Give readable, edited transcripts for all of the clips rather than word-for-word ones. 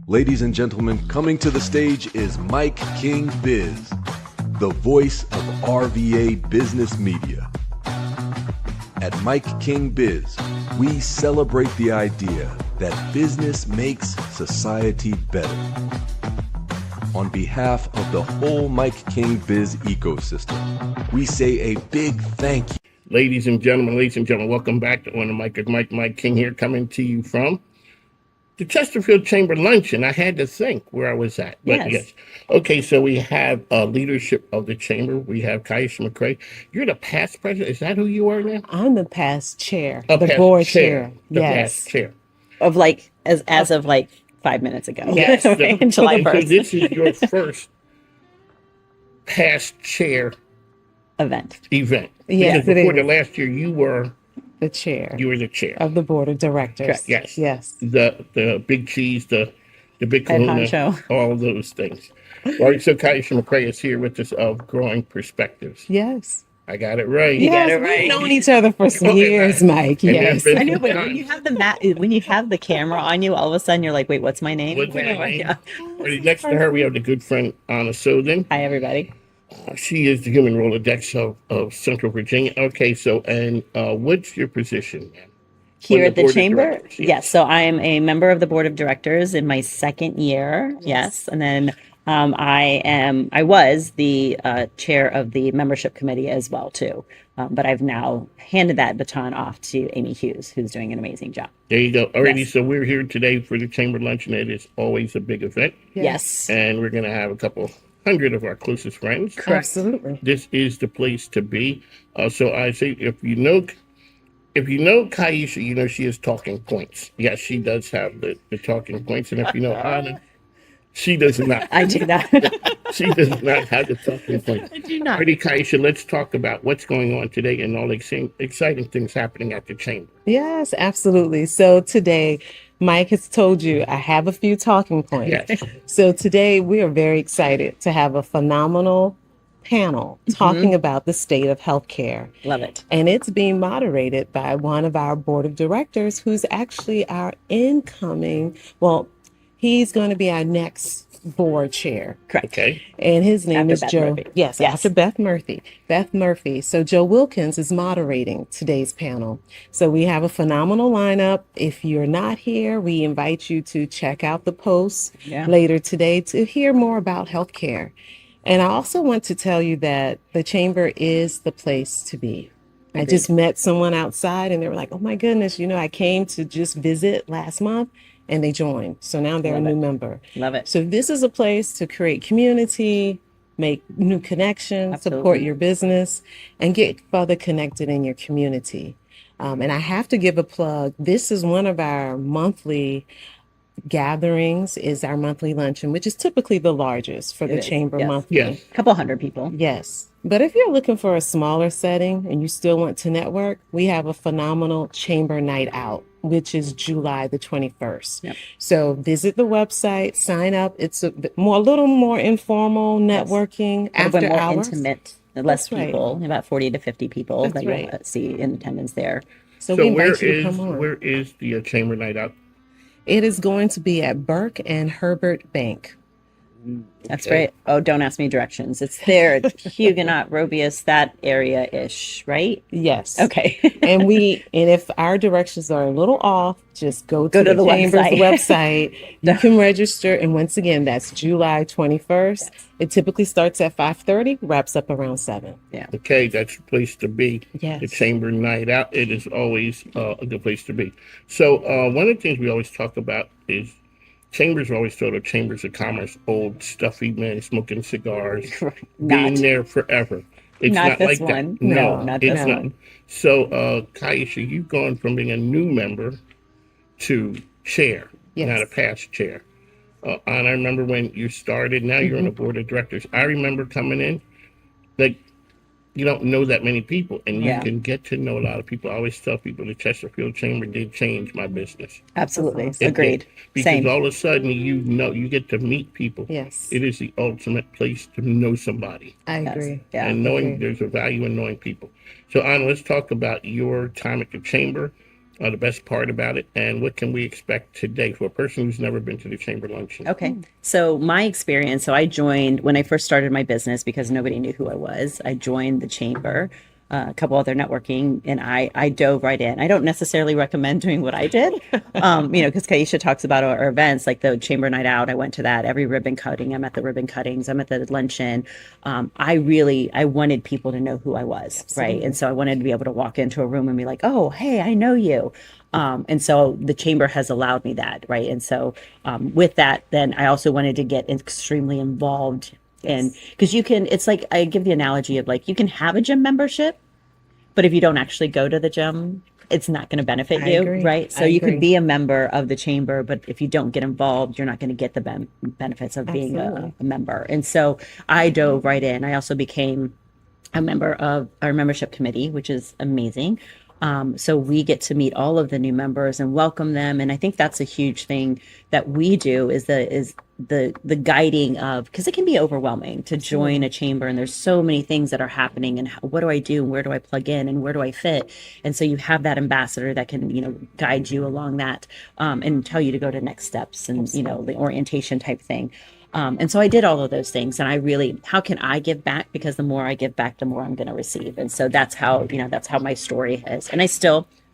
Ladies and gentlemen, coming to the stage is MIKEKINGBIZ, the voice of RVA business media. At MIKEKINGBIZ, we celebrate the idea that business makes society better. On behalf of the whole MIKEKINGBIZ ecosystem, we say a big thank you. Ladies and gentlemen, welcome back to On the Mic with Mike King here, coming to you from the Chesterfield Chamber Luncheon. I had to think where I was at. But yes. Okay, so we have leadership of the chamber. We have Kaisha, McCrea. You're the past president. Is that who you are now? I'm the past chair. The past board chair. The yes. past chair. Of as of 5 minutes ago. Yes. In July 1st. So this is your first past chair event. Yes, because before the last year you were the chair. You were the chair of the board of directors. Correct. Yes. Yes. The big cheese, the big kahuna, all those things. All right, so Kaisha McCrea is here with us of Growing Perspectives. Yes. I got it right. You got it right. We've known each other for some years, Mike. Yes. I know, but when you have the camera on you, all of a sudden you're like, wait, what's my name? What's my name? Yeah. Next to her, we have the good friend, Anna Sothen. Hi, everybody. She is the human Rolodex of Central Virginia. Okay, so, and what's your position, ma'am? Here at the chamber? Yes, so I am a member of the board of directors in my second year. Yes. And then I was the chair of the membership committee as well, too. But I've now handed that baton off to Amy Hughes, who's doing an amazing job. There you go. Alrighty, yes. So we're here today for the chamber luncheon. It is always a big event. Yes. And we're going to have a couple 100 of our closest friends. Correct. Absolutely. This is the place to be. So I say, if you know Kaisha, you know she has talking points. Yes, she does have the talking points. And if you know Anna, she does not. I do not. She does not have the talking points. I do not. Ready, Kaisha, let's talk about what's going on today and all the exciting things happening at the chamber. Yes, absolutely. So today, Mike has told you I have a few talking points. Yes. So today we are very excited to have a phenomenal panel talking about the state of healthcare. Love it. And it's being moderated by one of our board of directors who's actually our incoming, he's going to be our next board chair. Correct. Okay. And his name is Joe. Murphy. Yes, after Beth Murphy. Beth Murphy. So Joe Wilkins is moderating today's panel. So we have a phenomenal lineup. If you're not here, we invite you to check out the posts later today to hear more about healthcare. And I also want to tell you that the chamber is the place to be. I just met someone outside and they were like, oh my goodness, I came to just visit last month. And they joined. So now they're a new member. Love it. So this is a place to create community, make new connections, support your business, and get further connected in your community. And I have to give a plug. This is one of our monthly gatherings, is our monthly luncheon, which is typically the largest for the chamber monthly. Yes. A couple hundred people. Yes. But if you're looking for a smaller setting and you still want to network, we have a phenomenal chamber night out, which is July the 21st. Yep. So visit the website, sign up. It's a little more informal networking after more hours. Intimate, less people, about 40 to 50 people that you'll see in attendance there. So we invite you to come on. Where is the chamber night out? It is going to be at Burke and Herbert Bank. That's right. Oh, don't ask me directions. It's there, Huguenot, Robius, that area-ish, right? Yes. Okay. and if our directions are a little off, just go to the chamber's website. You can register. And once again, that's July 21st. Yes. It typically starts at 5:30, wraps up around 7. Yeah. Okay, that's the place to be. Yes. The chamber night out. It is always a good place to be. So one of the things we always talk about is chambers are always sort of chambers of commerce, old stuffy men smoking cigars, being there forever. It's not like that. No, not this one. So, Kaisha, you've gone from being a new member to chair, not a past chair. And I remember when you started, now you're on the board of directors. I remember coming in, you don't know that many people, and you can get to know a lot of people. I always tell people the Chesterfield Chamber did change my business. Absolutely. Agreed. Because all of a sudden, you get to meet people. Yes. It is the ultimate place to know somebody. I agree. Yeah. And there's a value in knowing people. So, Anna, let's talk about your time at the chamber. the best part about it, and what can we expect today for a person who's never been to the chamber luncheon? Okay. So my experience, so I joined when I first started my business because nobody knew who I was. I joined the chamber, a couple other networking, and I dove right in. I don't necessarily recommend doing what I did, because Kaisha talks about our events, like the chamber night out. I went to that, every ribbon cutting. I'm at the ribbon cuttings. I'm at the luncheon. I wanted people to know who I was, Absolutely. right? And so I wanted to be able to walk into a room and be like, oh, hey, I know you. And so the chamber has allowed me that, right? And so with that, then I also wanted to get extremely involved. And because it's like, I give the analogy of like, you can have a gym membership, but if you don't actually go to the gym, it's not going to benefit I you, agree. right? So I you agree. could be a member of the chamber, but if you don't get involved, you're not going to get the benefits of being Absolutely. a member. And so I dove right in. I also became a member of our membership committee, which is amazing. So we get to meet all of the new members and welcome them. And I think that's a huge thing that we do is the guiding of, because it can be overwhelming to join a chamber and there's so many things that are happening and what do I do and where do I plug in and where do I fit? And so you have that ambassador that can, guide you along that and tell you to go to next steps and, the orientation type thing. And so I did all of those things and how can I give back? Because the more I give back, the more I'm going to receive. And so that's how my story is. And I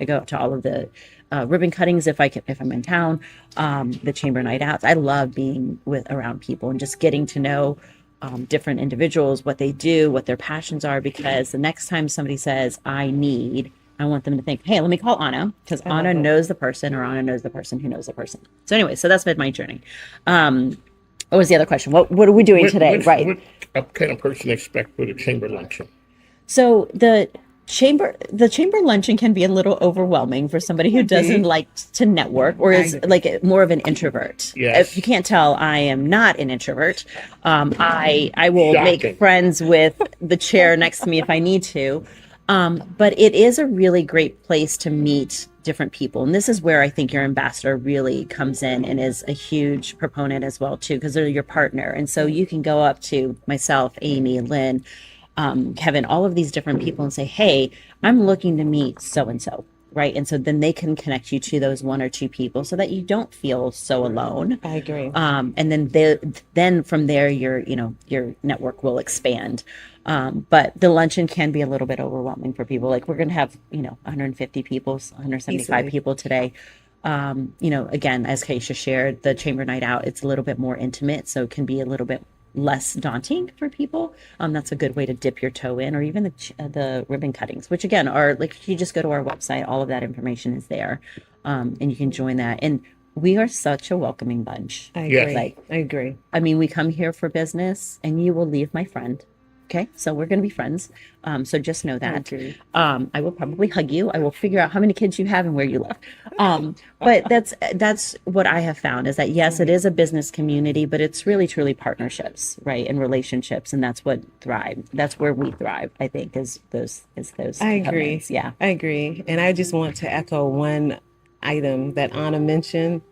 go to all of the ribbon cuttings if I'm in town, the chamber night outs. I love being around people and just getting to know different individuals, what they do, what their passions are, because the next time somebody says, I want them to think, hey, let me call Anna, because Anna knows the person or Anna knows the person who knows the person. So anyway, so that's been my journey. What was the other question? What are we doing today? What kind of person expect for the chamber luncheon? So the chamber luncheon can be a little overwhelming for somebody who doesn't like to network or is like more of an introvert. Yes. If you can't tell, I am not an introvert. I will Shocking. make friends with the chair next to me if I need to. But it is a really great place to meet different people. And this is where I think your ambassador really comes in and is a huge proponent as well, too, because they're your partner. And so you can go up to myself, Amy, Lynn, Kevin, all of these different people and say, hey, I'm looking to meet so-and-so. Right. And so then they can connect you to those one or two people so that you don't feel so alone. I agree. And then from there, your network will expand. But the luncheon can be a little bit overwhelming for people. Like we're going to have, 150 people, 175 Easily. people today. Again, as Kaisha shared, the chamber night out, it's a little bit more intimate. So it can be a little bit less daunting for people. That's a good way to dip your toe in, or even the ribbon cuttings, which again are like, if you just go to our website, all of that information is there. And you can join that. And we are such a welcoming bunch. I Yes. agree. I agree. I mean, we come here for business and you will leave my friend. Okay, so we're going to be friends. So just know that. agree. I will probably hug you. I will figure out how many kids you have and where you live. But that's what I have found is that, yes, it is a business community, but it's really, truly partnerships, right? And relationships. And that's what thrive. That's where we thrive, I think, is those I agree. components. Yeah. I agree. And I just want to echo one item that Anna mentioned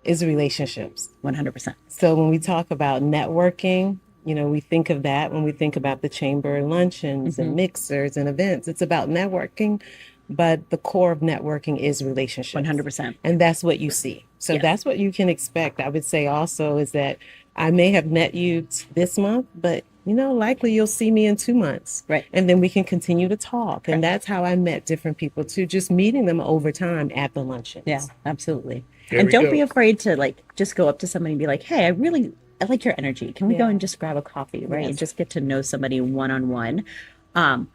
is relationships. 100%. So when we talk about networking, we think of that when we think about the chamber luncheons and mixers and events. It's about networking, but the core of networking is relationships. 100%. And that's what you see. So that's what you can expect. I would say also is that I may have met you this month, but likely you'll see me in 2 months. Right. And then we can continue to talk. And that's how I met different people too, just meeting them over time at the luncheons. Yeah, absolutely. There And we don't go. be afraid to just go up to somebody and be like, hey, I like your energy. Can we go and just grab a coffee, right? Yes. And just get to know somebody one-on-one. I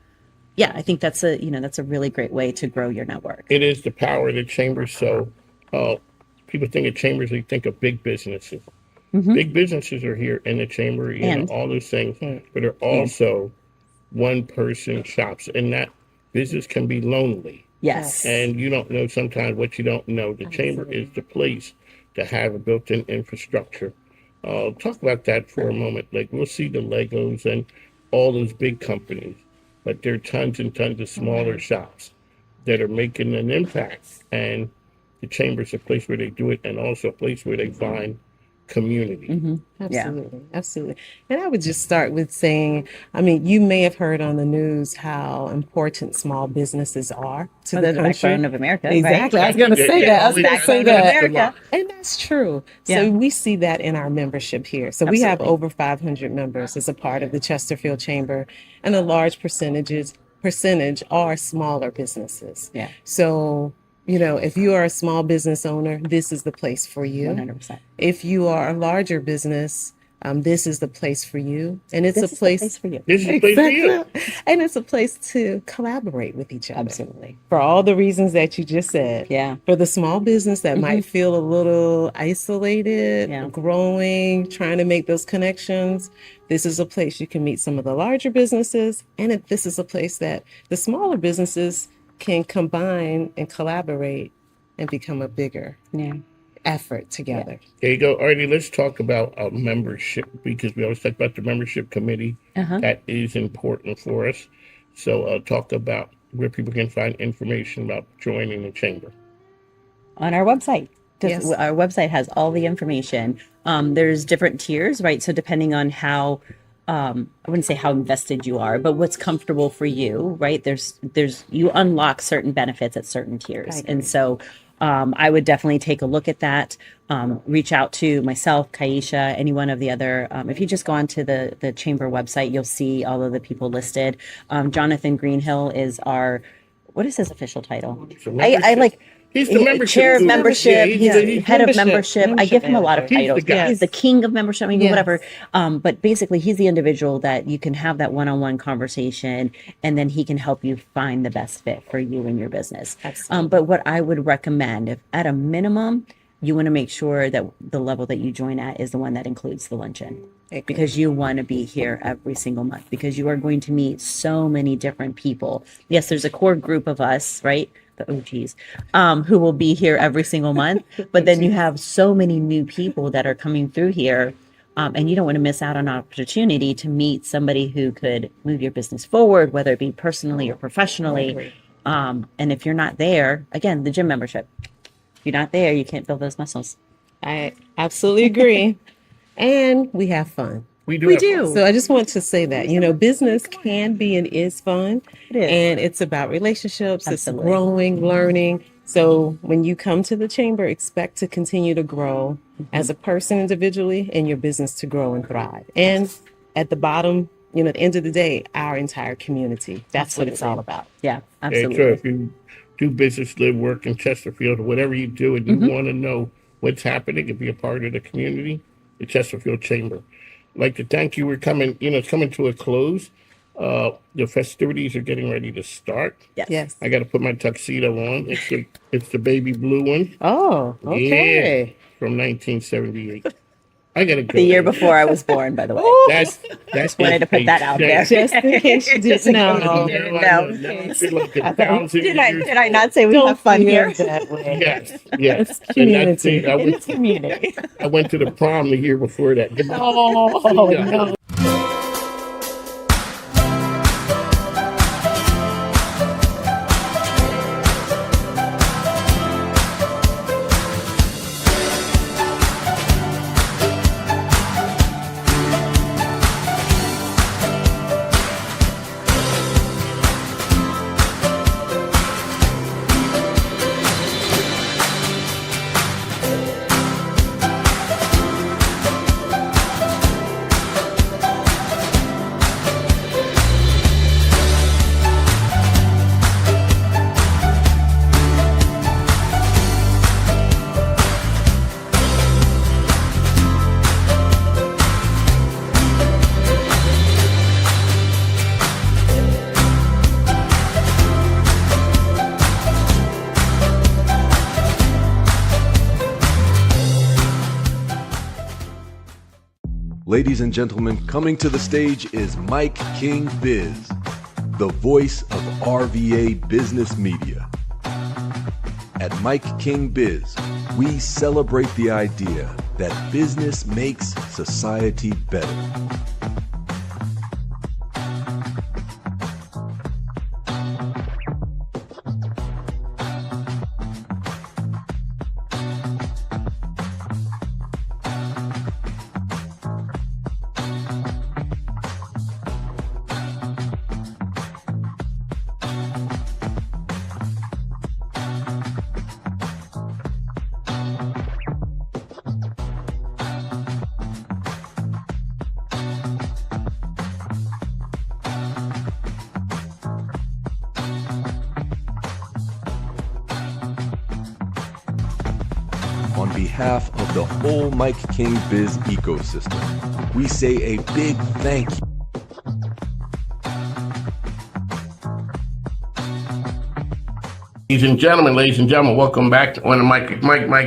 think that's a really great way to grow your network. It is the power of the chamber. So people think of chambers, they think of big businesses. Big businesses are here in the chamber, And- all those things, but they're also one-person shops. And that business can be lonely. Yes. And you don't know sometimes what you don't know. The chamber is the place to have a built-in infrastructure. Talk about that for a moment. Like we'll see the Legos and all those big companies, but there are tons and tons of smaller shops that are making an impact. And the chamber is a place where they do it, and also a place where they find community. Absolutely. Absolutely. And I would just start with saying, I mean, you may have heard on the news how important small businesses are to the The country. backbone of America. Exactly. Right? I was going to say that. I was going to say that. America. And that's true. Yeah. So we see that in our membership here. So we have Absolutely. over 500 members as a part of the Chesterfield Chamber, and a large percentage are smaller businesses. Yeah. So, if you are a small business owner, this is the place for you. 100%. If you are a larger business, this is the place for you. And it's This a is the place, place for you. This is a place for you. and it's a place to collaborate with each other. Absolutely. For all the reasons that you just said. Yeah. For the small business that might feel a little isolated, Yeah. growing, trying to make those connections, this is a place you can meet some of the larger businesses. And this is a place that the smaller businesses can combine and collaborate and become a bigger Yeah. effort together. There you go, Artie. Let's talk about membership, because we always talk about the membership committee. That is important for us. So talk about where people can find information about joining the chamber. On our website. Yes. Our website has all the information. There's different tiers, right? So depending on how, I wouldn't say how invested you are, but what's comfortable for you, right? You unlock certain benefits at certain tiers. And so I would definitely take a look at that. Reach out to myself, Kaisha, any one of the other. If you just go onto the chamber website, you'll see all of the people listed. Jonathan Greenhill is what is his official title? He's the membership chair of guru. membership. Yeah, He's the head of membership. I give him a lot of He's the titles. guy. He's the king of membership. I mean, Yes. whatever. But basically, he's the individual that you can have that one-on-one conversation, and then he can help you find the best fit for you and your business. But what I would recommend, if at a minimum, you want to make sure that the level that you join at is the one that includes the luncheon. Because you want to be here every single month, because you are going to meet so many different people. Yes, there's a core group of us, right? The OGs, who will be here every single month. But then you have so many new people that are coming through here. And you don't want to miss out on an opportunity to meet somebody who could move your business forward, whether it be personally or professionally. And if you're not there, again, the gym membership, if you're not there, you can't build those muscles. I absolutely agree. And we have fun. We do. So I just want to say that, business can be and is fun. It is. And it's about relationships. Absolutely. It's growing, learning. So when you come to the chamber, expect to continue to grow as a person individually, and your business to grow and thrive. And at the bottom, at the end of the day, our entire community. That's what it's all about. Yeah, Yeah, absolutely. so if you do business, live, work in Chesterfield, or whatever you do, and you want to know what's happening and be a part of the community, the Chesterfield Chamber. I'd like to thank you. We're coming, it's coming to a close. The festivities are getting ready to start. Yes. I got to put my tuxedo on. It's the baby blue one. Oh, okay. Yeah, from 1978. I got to go. The year before I was born, by the way. That's Wanted to put that out there. Just in case you didn't know. Did I not say we Don't have fun feel here? that way. Yes. It's And that's community. it. It's community. I went to the prom the year before that. Oh, no. Ladies and gentlemen, coming to the stage is MIKEKINGBIZ, the voice of RVA business media. At MIKEKINGBIZ, we celebrate the idea that business makes society better. behalf of the whole Mike King Biz ecosystem, we say a big thank you. Ladies and gentlemen, welcome back to on the Mike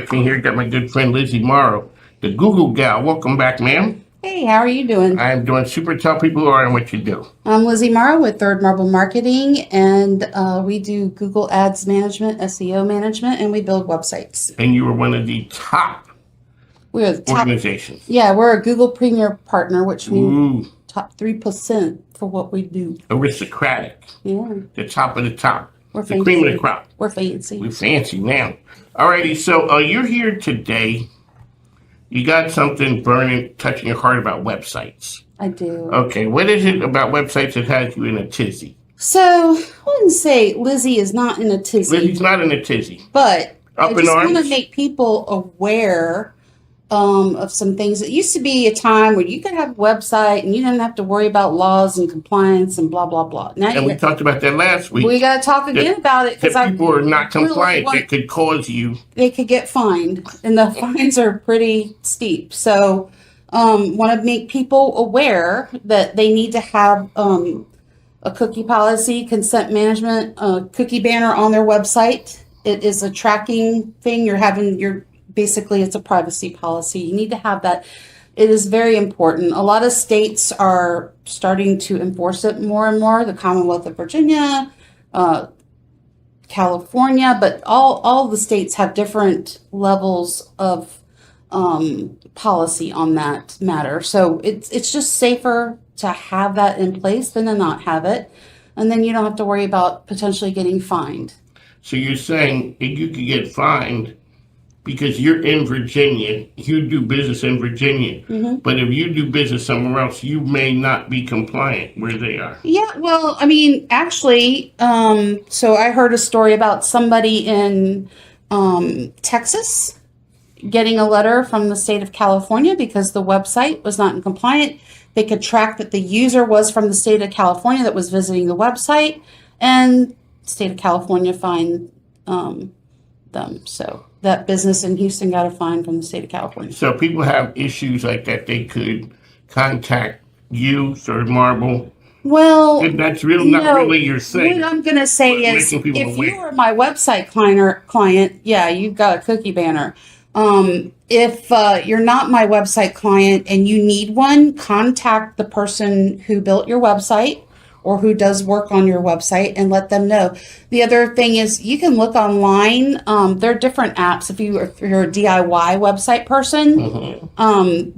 King here. Got my good friend Lizzie Morrow, the Google gal. Welcome back, ma'am. Hey, how are you doing? I'm doing super. Tell people who are and what you do. I'm Lizzie Morrow with Third Marble Marketing, and we do Google Ads management, SEO management, and we build websites. And you were one of the top organizations. Yeah, we're a Google Premier Partner, which means top 3% for what we do. Aristocratic. Yeah. The top of the top. We're the fancy. cream of the crop. We're fancy. We're fancy now. Alrighty, so you're here today. You got something burning, touching your heart about websites. I do. Okay, what is it about websites that has you in a tizzy? So, I wouldn't say Lizzie is not in a tizzy. Lizzie's not in a tizzy. But Up I in just arms? want to make people aware of some things. It used to be a time where you could have a website and you didn't have to worry about laws and compliance and blah, blah, blah. Now And we talked about that last week. we got to talk again about it because That people are not compliant. really That could cause you. they could get fined, and the fines are pretty steep. So, want to make people aware that they need to have a cookie policy, consent management, cookie banner on their website. It is a tracking thing. Basically, it's a privacy policy. You need to have that. It is very important. A lot of states are starting to enforce it more and more. The Commonwealth of Virginia, California, but all the states have different levels of policy on that matter. So it's just safer to have that in place than to not have it. And then you don't have to worry about potentially getting fined. So you're saying that you could get fined because you're in Virginia, you do business in Virginia, but if you do business somewhere else, you may not be compliant where they are. Yeah, well, I mean, actually, so I heard a story about somebody in Texas getting a letter from the state of California because the website was not in compliant. They could track that the user was from the state of California that was visiting the website, and the state of California fined them. So that business in Houston got a fine from the state of California. So people have issues like that. They could contact you, Third Marble. Well, And that's really not really your thing. What I'm going to say But is, making people if aware. you are my website client, yeah, you've got a cookie banner. If you're not my website client and you need one, contact the person who built your website or who does work on your website and let them know. The other thing is you can look online. There are different apps. If you're a DIY website person,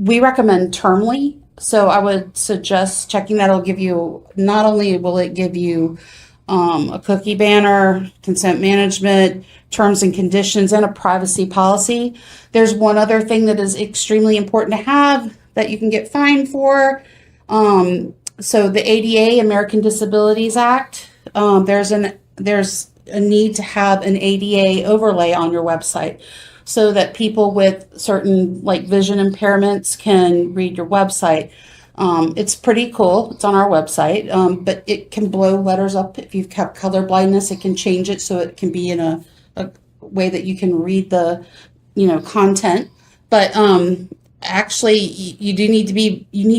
we recommend Termly. So I would suggest checking that. It'll give you, not only will it give you a cookie banner, consent management, terms and conditions, and a privacy policy. There's one other thing that is extremely important to have that you can get fined for. So the ADA, American Disabilities Act, there's a need to have an ADA overlay on your website so that people with certain like vision impairments can read your website. It's pretty cool. It's on our website, but it can blow letters up. If you've got color blindness, it can change it so it can be in a way that you can read the, content. But actually, you need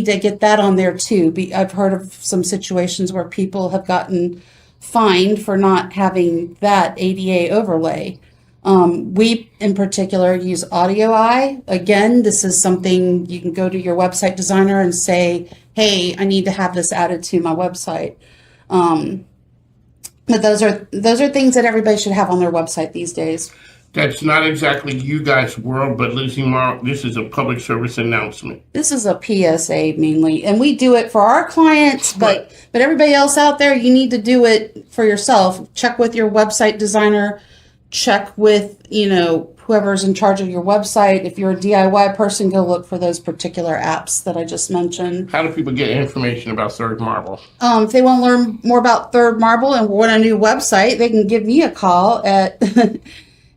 to get that on there too. I've heard of some situations where people have gotten fined for not having that ADA overlay. We, in particular, use Audio Eye. Again, this is something you can go to your website designer and say, hey, I need to have this added to my website. But those are things that everybody should have on their website these days. That's not exactly you guys' world, but Lizzie Morrow, this is a public service announcement. This is a PSA mainly, and we do it for our clients, but everybody else out there, you need to do it for yourself. Check with your website designer. Check with, whoever's in charge of your website. If you're a DIY person, go look for those particular apps that I just mentioned. How do people get information about Third Marble? If they want to learn more about Third Marble and want a new website, they can give me a call at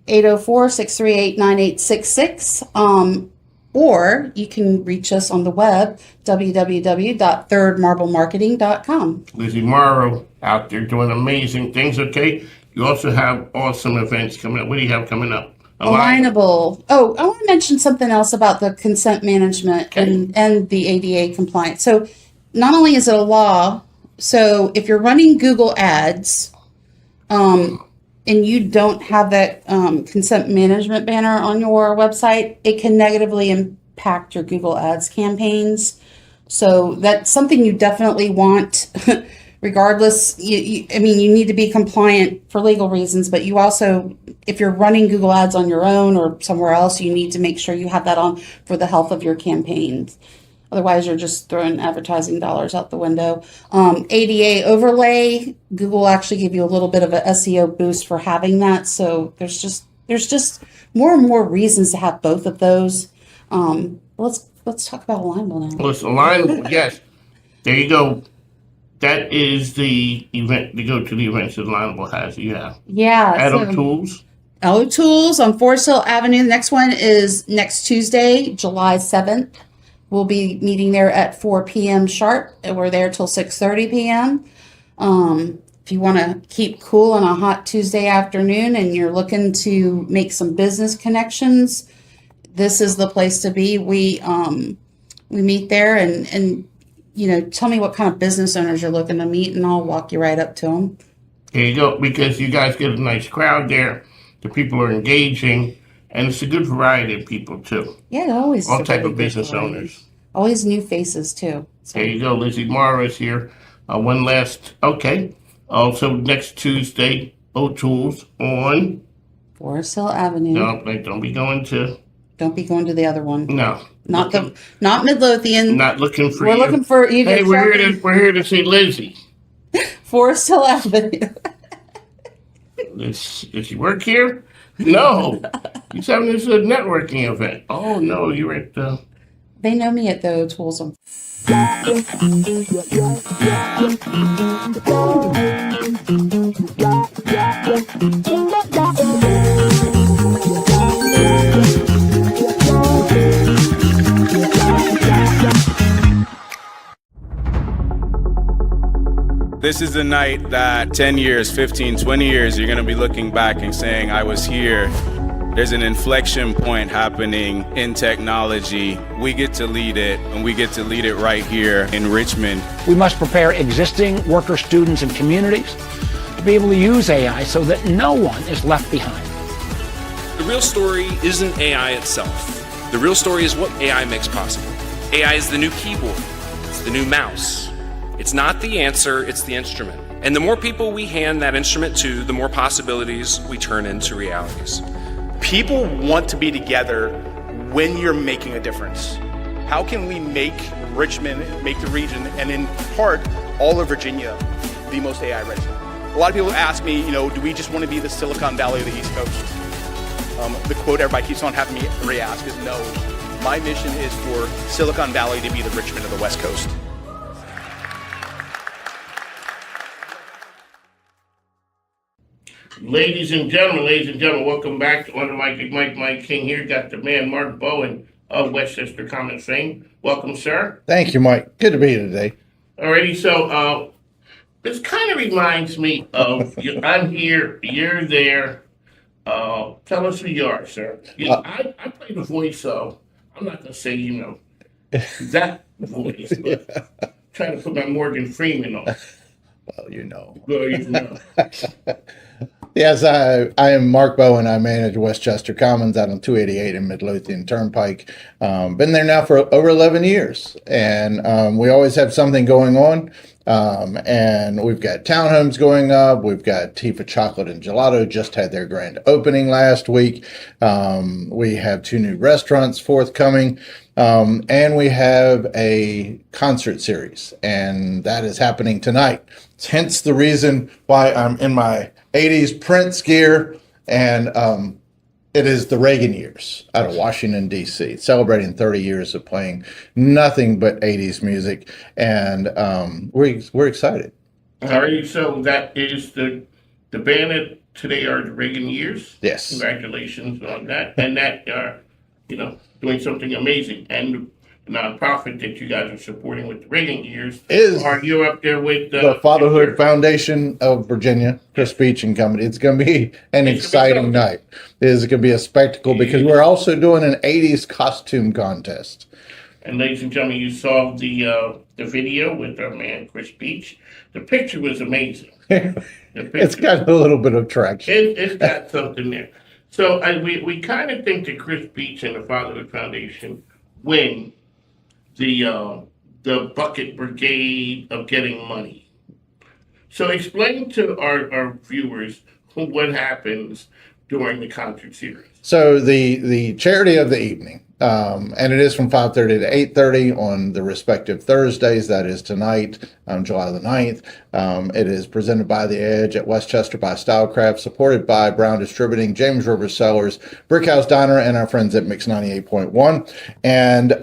804-638-9866. Or you can reach us on the web, www.thirdmarblemarketing.com. Lizzie Morrow out there doing amazing things, okay? You also have awesome events coming up. What do you have coming up? Alignable. Oh, I want to mention something else about the consent management and the ADA compliance. So not only is it a law, so if you're running Google Ads, and you don't have that consent management banner on your website, it can negatively impact your Google Ads campaigns. So that's something you definitely want. Regardless, I mean, you need to be compliant for legal reasons, but you also, if you're running Google Ads on your own or somewhere else, you need to make sure you have that on for the health of your campaigns. Otherwise, you're just throwing advertising dollars out the window. ADA overlay, Google actually give you a little bit of a SEO boost for having that. So there's just more and more reasons to have both of those. Let's talk about Alignable now. Let's Alignable, yes. There you go. That is the event to go to the events that Alignable has. Yeah. Yeah. Adult Tools. Adult Tools on Forest Hill Avenue. The next one is next Tuesday, July 7th. We'll be meeting there at 4 p.m. sharp, and we're there till 6:30 p.m. If you want to keep cool on a hot Tuesday afternoon and you're looking to make some business connections, this is the place to be. We meet there and tell me what kind of business owners you're looking to meet, and I'll walk you right up to them. There you go, because you guys get a nice crowd there. The people are engaging, and it's a good variety of people, too. Yeah, always. All type of business owners. Always new faces, too. So. There you go. Lizzie Morrow is here. Okay. Also, next Tuesday, O'Toole's on Forest Hill Avenue. Don't be going to... Don't be going to the other one. No. Not Midlothian. Not looking for We're you. looking for you. Hey, we're here to see Lizzie. Forest Hill Avenue. Does she work here? No. He's having this networking event. Oh, no, you're at the... They know me at the O'Toole's. This is the night that 10 years, 15, 20 years, you're going to be looking back and saying, I was here. There's an inflection point happening in technology. We get to lead it, and we get to lead it right here in Richmond. We must prepare existing workers, students, and communities to be able to use AI so that no one is left behind. The real story isn't AI itself. The real story is what AI makes possible. AI is the new keyboard. It's the new mouse. It's not the answer, it's the instrument. And the more people we hand that instrument to, the more possibilities we turn into realities. People want to be together when you're making a difference. How can we make Richmond, make the region, and in part, all of Virginia, the most AI ready? A lot of people ask me, do we just want to be the Silicon Valley of the East Coast? The quote everybody keeps on having me re-ask is no. My mission is for Silicon Valley to be the Richmond of the West Coast. Ladies and gentlemen, welcome back to Under Mike King here. Got the man Mark Bowen of Westchester Common fame. Welcome, sir. Thank you, Mike. Good to be here today. Alrighty, so this kind of reminds me of I'm here, you're there. Tell us who you are, sir. I play the voice, so I'm not gonna say that voice, but trying to put my Morgan Freeman on. Well, you know. Yes, I am Mark Bowen. I manage Westchester Commons out on 288 in Midlothian Turnpike. Been there now for over 11 years, and we always have something going on. And we've got townhomes going up. We've got Tifa Chocolate and Gelato just had their grand opening last week. We have 2 new restaurants forthcoming. And we have a concert series, and that is happening tonight. Hence the reason why I'm in my 80s Prince gear, and it is the Reagan years out of Washington, D.C., celebrating 30 years of playing nothing but 80s music, and we're excited. All right, so that is the band today are the Reagan years. Yes. Congratulations on that, and that doing something amazing. And nonprofit that you guys are supporting with the rating years. Is Are you up there with the Fatherhood Foundation of Virginia, Chris Beach and Company. It's going to be an exciting night. It is going to be a spectacle because we're also doing an 80s costume contest. And ladies and gentlemen, you saw the video with our man Chris Beach. The picture was amazing. It's got a little bit of traction. It's got something there. So we kind of think that Chris Beach and the Fatherhood Foundation win the bucket brigade of getting money. So explain to our viewers what happens during the concert series. So the charity of the evening, and it is from 5:30 to 8:30 on the respective Thursdays. That is tonight, July the 9th. It is presented by The Edge at Westchester by Stylecraft, supported by Brown Distributing, James River Cellars, Brickhouse Diner, and our friends at Mix 98.1. And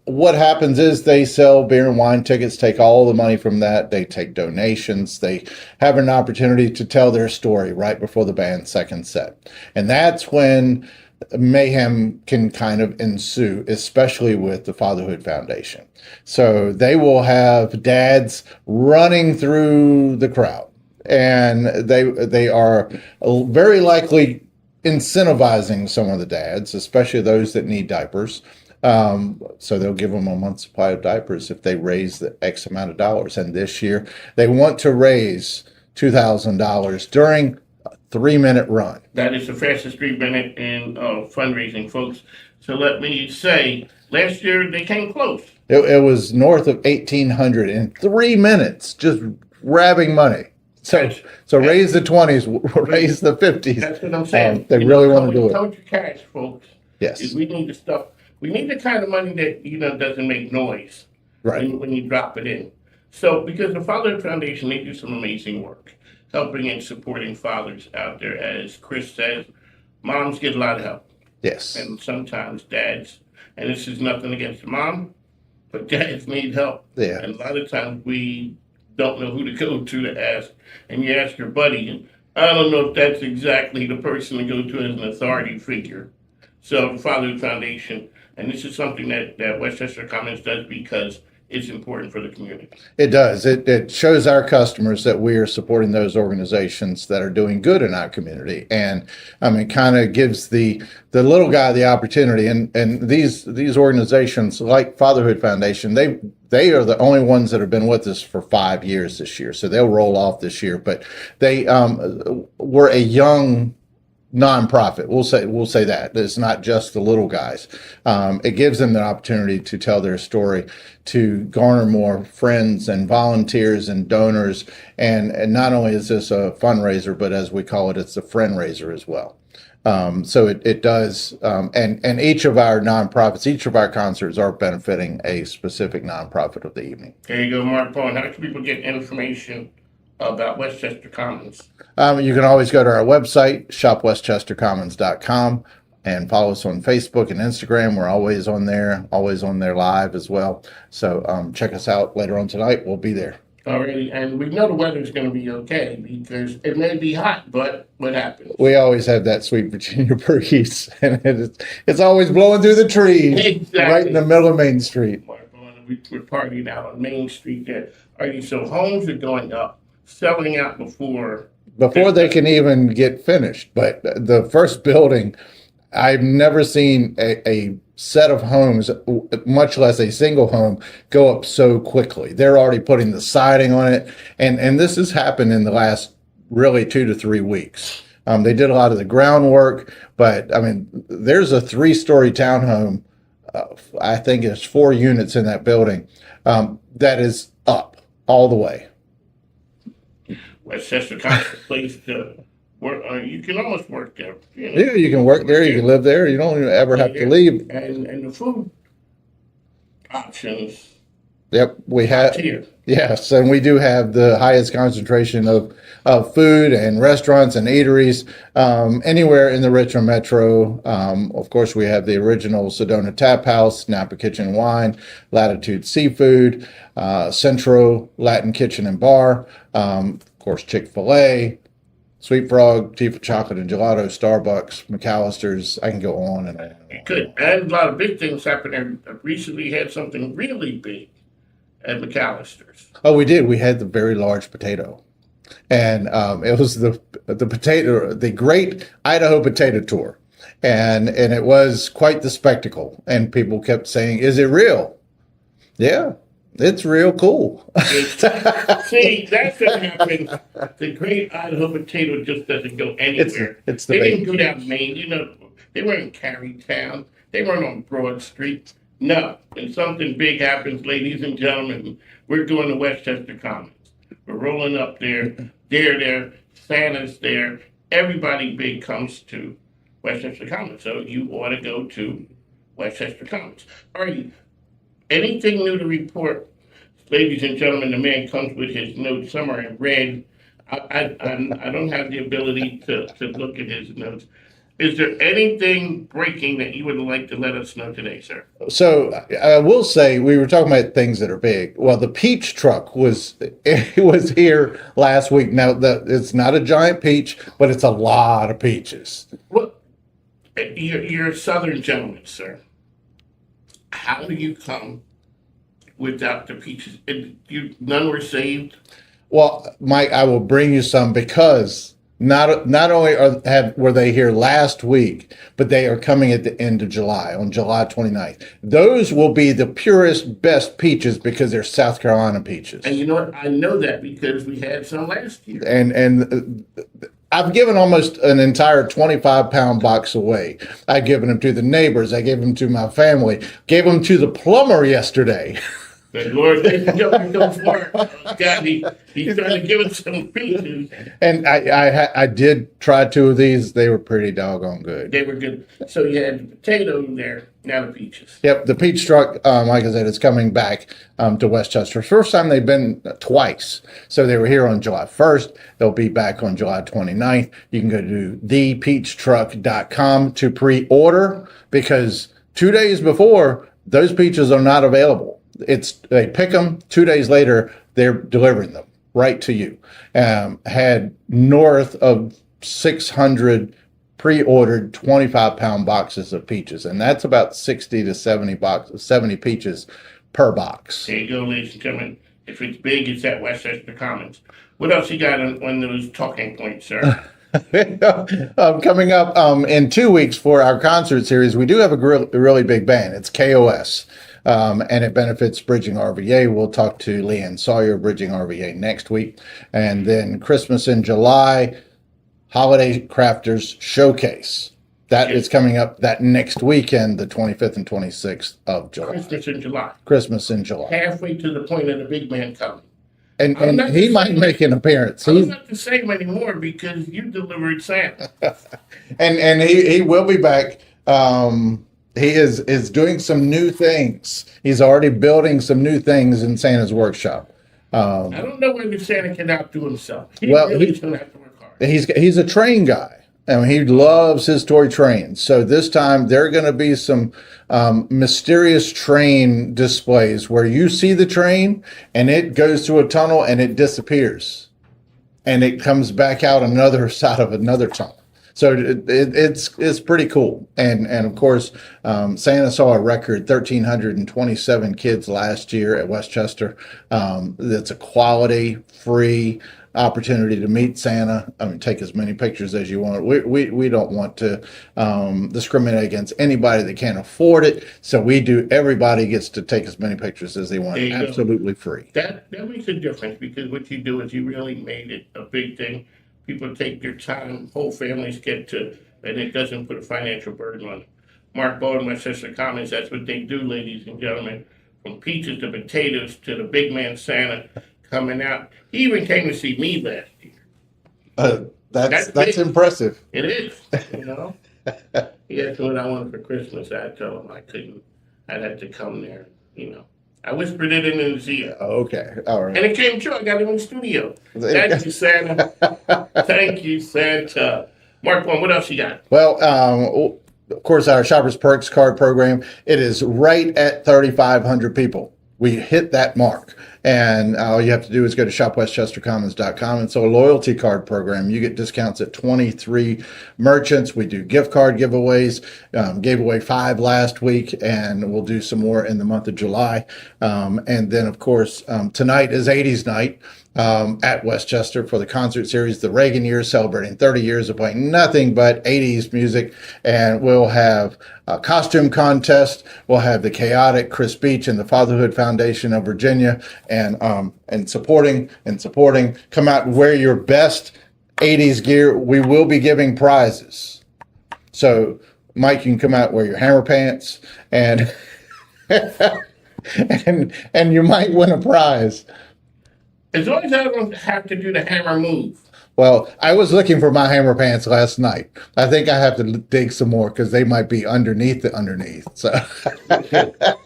what happens is they sell beer and wine tickets, take all the money from that. They take donations. They have an opportunity to tell their story right before the band's second set. And that's when mayhem can kind of ensue, especially with the Fatherhood Foundation. So they will have dads running through the crowd, and they are very likely incentivizing some of the dads, especially those that need diapers. So they'll give them a month's supply of diapers if they raise the X amount of dollars. And this year they want to raise $2,000 during a 3-minute run. That is the fastest 3-minute in fundraising, folks. So let me say, last year they came close. It was north of 1,800 in 3 minutes, just grabbing money. So raise the 20s, raise the 50s. That's what I'm saying. They really want to do it. Count your cash, folks. Yes. Is we need the stuff. We need the kind of money that doesn't make noise, right, when you drop it in. So because the Fatherhood Foundation, they do some amazing work, helping and supporting fathers out there. As Chris says, moms get a lot of help. Yes. And sometimes dads, and this is nothing against the mom, but dads need help. Yeah. And a lot of times we don't know who to go to ask. And you ask your buddy, and I don't know if that's exactly the person to go to as an authority figure. So the Fatherhood Foundation, and this is something that Westchester Commons does because it's important for the community. It does. It shows our customers that we are supporting those organizations that are doing good in our community. And I mean, kind of gives the little guy the opportunity. And these organizations like Fatherhood Foundation, they are the only ones that have been with us for 5 years this year. So they'll roll off this year. But they were a young nonprofit. We'll say that it's not just the little guys. It gives them the opportunity to tell their story, to garner more friends and volunteers and donors. And not only is this a fundraiser, but as we call it, it's a friend raiser as well. So it does. And each of our nonprofits, each of our concerts are benefiting a specific nonprofit of the evening. There you go, Mark Bowen. How can people get information about Westchester Commons? You can always go to our website, shopwestchestercommons.com, and follow us on Facebook and Instagram. We're always on there live as well. So check us out later on tonight. We'll be there. Already, and we know the weather's going to be okay because it may be hot, but what happens? We always have that sweet Virginia breeze, and it's always blowing through the trees, exactly, right in the middle of Main Street. We're partying out on Main Street there. So homes are going up, selling out before they can even get finished. But the first building, I've never seen a set of homes, much less a single home, go up so quickly. They're already putting the siding on it. And this has happened in the last really 2 to 3 weeks. They did a lot of the groundwork, but I mean, there's a 3-story townhome. I think it's 4 units in that building that is up all the way. Westchester Commons place to work. You can almost work there. Yeah, you can work there. You can live there. You don't ever have to leave. And the food options. Yep, we have. Here. Yes, and we do have the highest concentration of food and restaurants and eateries anywhere in the Richmond Metro. Of course, we have the original Sedona Tap House, Napa Kitchen and Wine, Latitude Seafood, Centro Latin Kitchen and Bar, of course, Chick-fil-A, Sweet Frog, Tifa Chocolate and Gelato, Starbucks, McAllister's. I can go on and on. Good. And a lot of big things happened. I recently had something really big at McAllister's. Oh, we did. We had the very large potato. And it was the Great Idaho Potato Tour. And it was quite the spectacle. And people kept saying, "Is it real?" Yeah. It's real cool. See, that's what happens. The Great Idaho Potato just doesn't go anywhere. It's they didn't go down Main. They weren't in Carytown. They weren't on Broad Street. No. When something big happens, ladies and gentlemen, we're going to Westchester Commons. We're rolling up there. They're there. Santa's there. Everybody big comes to Westchester Commons. So you ought to go to Westchester Commons. All right. Anything new to report? Ladies and gentlemen, the man comes with his notes. Some are in red. I don't have the ability to look at his notes. Is there anything breaking that you would like to let us know today, sir? So I will say, we were talking about things that are big. Well, the peach truck was here last week. Now, it's not a giant peach, but it's a lot of peaches. Well, you're a Southern gentleman, sir. How do you come without the peaches? None were saved? Well, Mike, I will bring you some because not only were they here last week, but they are coming at the end of July, on July 29th. Those will be the purest, best peaches because they're South Carolina peaches. And you know what? I know that because we had some last year. And I've given almost an entire 25-pound box away. I've given them to the neighbors. I gave them to my family. Gave them to the plumber yesterday. Good Lord, go for it. God, he's trying to give us some peaches. And I did try 2 of these. They were pretty doggone good. They were good. So you had the potato there, now the peaches. Yep, the peach truck, like I said, is coming back to Westchester. First time they've been twice. So they were here on July 1st. They'll be back on July 29th. You can go to thepeachtruck.com to pre-order because 2 days before, those peaches are not available. They pick them 2 days later, they're delivering them right to you. Had north of 600 pre-ordered 25-pound boxes of peaches, and that's about 60 to 70 peaches per box. There you go, ladies and gentlemen. If it's big, it's at Westchester Commons. What else you got on those talking points, sir? Coming up in 2 weeks for our concert series, we do have a really big band. It's KOS. And it benefits Bridging RVA. We'll talk to Leanne Sawyer, Bridging RVA, next week. And then Christmas in July, Holiday Crafters Showcase. That is coming up that next weekend, the 25th and 26th of July. Christmas in July. Christmas in July. Halfway to the point of the big man coming. And he might make an appearance. I'm not the same anymore because you delivered Santa. and he will be back. He is doing some new things. He's already building some new things in Santa's workshop. I don't know whether Santa can outdo himself. He's going to have to work hard. He's a train guy. I mean, he loves his toy trains. So this time there are going to be some mysterious train displays where you see the train and it goes through a tunnel and it disappears. And it comes back out another side of another tunnel. So it's pretty cool. And of course, Santa saw a record 1,327 kids last year at Westchester. That's a quality, free opportunity to meet Santa. I mean, take as many pictures as you want. We don't want to discriminate against anybody that can't afford it. So everybody gets to take as many pictures as they want, absolutely free. That makes a difference because what you do is you really made it a big thing. People take their time, whole families get to, and it doesn't put a financial burden on them. Mark Bowen, Westchester Commons, that's what they do, ladies and gentlemen. From peaches to potatoes to the big man Santa coming out. He even came to see me last year. That's impressive. It is, you know. He asked me what I wanted for Christmas. I told him I couldn't. I'd have to come there, you know. I whispered it in his ear. Okay, all right. And it came true. I got him in the studio. Thank you, Santa. Thank you, Santa. Mark one, what else you got? Well, of course, our Shoppers Perks card program, it is right at 3,500 people. We hit that mark. And all you have to do is go to shopwestchestercommons.com. It's a loyalty card program. You get discounts at 23 merchants. We do gift card giveaways. Gave away 5 last week, and we'll do some more in the month of July. And then, of course, tonight is 80s night at Westchester for the concert series, the Reagan years, celebrating 30 years of playing nothing but 80s music. And we'll have a costume contest. We'll have the chaotic Chris Beach and the Fatherhood Foundation of Virginia, and supporting. Come out and wear your best 80s gear. We will be giving prizes. So, Mike, you can come out, wear your hammer pants, and and you might win a prize. As long as I don't have to do the hammer move. Well, I was looking for my hammer pants last night. I think I have to dig some more because they might be underneath. So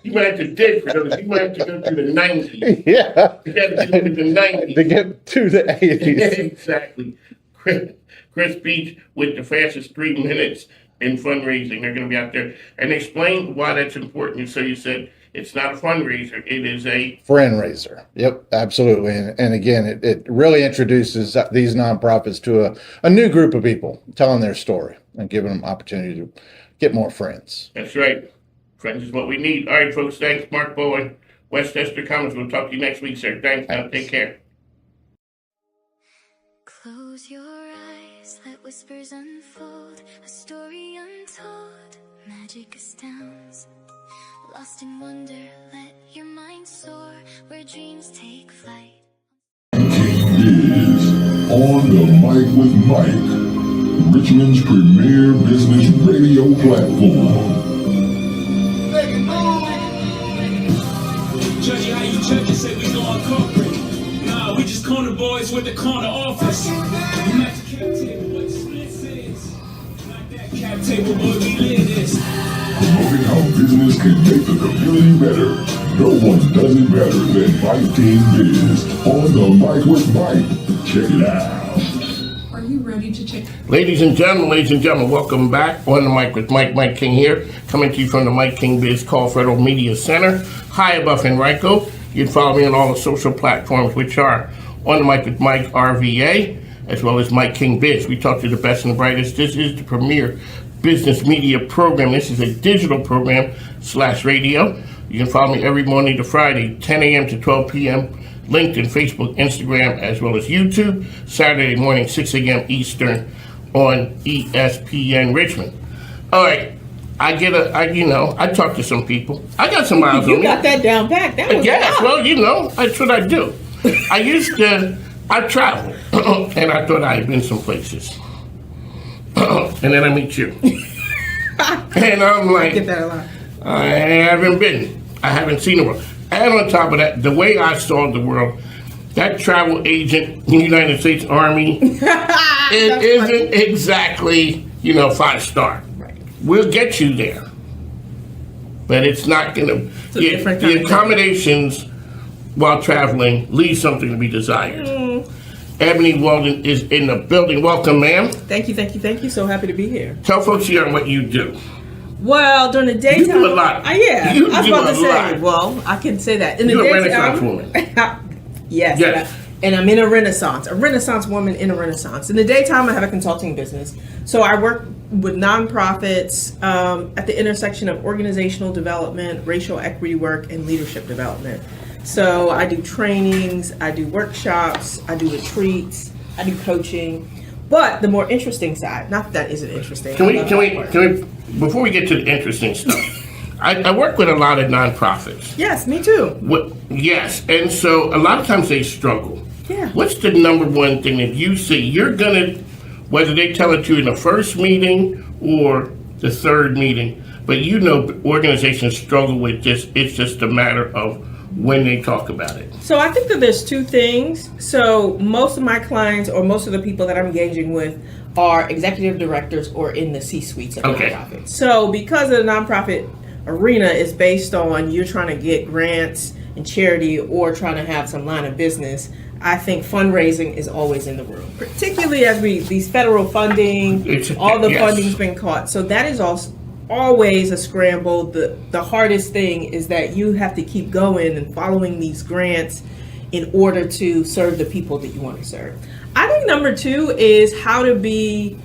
you might have to dig for those. You might have to go through the 90s. Yeah. You got to go through the 90s. To get to the 80s. Exactly. Chris Beach with the fastest 3 minutes in fundraising. They're going to be out there. And explain why that's important. So you said it's not a fundraiser. It is a friend raiser. Yep, absolutely. And again, it really introduces these nonprofits to a new group of people telling their story and giving them opportunity to get more friends. That's right. Friends is what we need. All right, folks. Thanks, Mark Bowen, Westchester Commons. We'll talk to you next week, sir. Thanks. Now, take care. Close your eyes, let whispers unfold, a story untold, magic astounds. Lost in wonder, let your mind soar, where dreams take flight. MIKEKINGBIZ, on the mic with Mike, Richmond's premier business radio platform. Judge how you judge it, say we going corporate. Nah, we just corner boys with the corner office. We like the cap table, what the split says. Like that cap table, boy, we live this. Promoting how business can make the community better. No one does it better than MIKEKINGBIZ on the mic with Mike. Check it out. Are you ready to check? Ladies and gentlemen, welcome back on the mic with Mike. Mike King here, coming to you from the MIKEKINGBIZ Call Federal Media Center, high above Henrico. You can follow me on all the social platforms, which are on the mic with Mike RVA, as well as MIKEKINGBIZ. We talk to the best and the brightest. This is the premier business media program. This is a digital program / radio. You can follow me every Monday to Friday, 10 a.m. to 12 p.m. LinkedIn, Facebook, Instagram, as well as YouTube. Saturday morning, 6 a.m. Eastern on ESPN Richmond. All right, I talk to some people. I got some miles on me. You got that down pat. That was well, that's what I do. I travel, and I thought I had been some places. And then I meet you. And I'm like, get that a lot. I haven't been. I haven't seen the world. And on top of that, the way I saw the world, that travel agent in the United States Army, it isn't exactly, 5-star. Right. We'll get you there. But it's not going to, the accommodations while traveling leave something to be desired. Ebony Walden is in the building. Welcome, ma'am. Thank you. So happy to be here. Tell folks here what you do. Well, during the daytime, you do a lot. Yeah, you I was about to say. Lot. Well, I can say that in the You're daytime. a Renaissance woman. Yes. And I'm in a Renaissance woman in a Renaissance. In the daytime, I have a consulting business, so I work with nonprofits at the intersection of organizational development, racial equity work, and leadership development. So I do trainings, I do workshops, I do retreats, I do coaching. But the more interesting side, not that isn't interesting. Can we, before we get to the interesting stuff, I work with a lot of nonprofits. Yes, me too. Yes, and so a lot of times they struggle. Yeah. What's the number one thing that you see? You're gonna, whether they tell it to you in the first meeting or the third meeting, but organizations struggle with this. It's just a matter of when they talk about it. So I think that there's two things. So most of my clients or most of the people that I'm engaging with are executive directors or in the C-suites of nonprofits. So because the nonprofit arena is based on you're trying to get grants and charity or trying to have some line of business, I think fundraising is always in the room, particularly as these federal funding, funding's been caught. So that is also always a scramble. The hardest thing is that you have to keep going and following these grants in order to serve the people that you want to serve. I think number 2 is how to be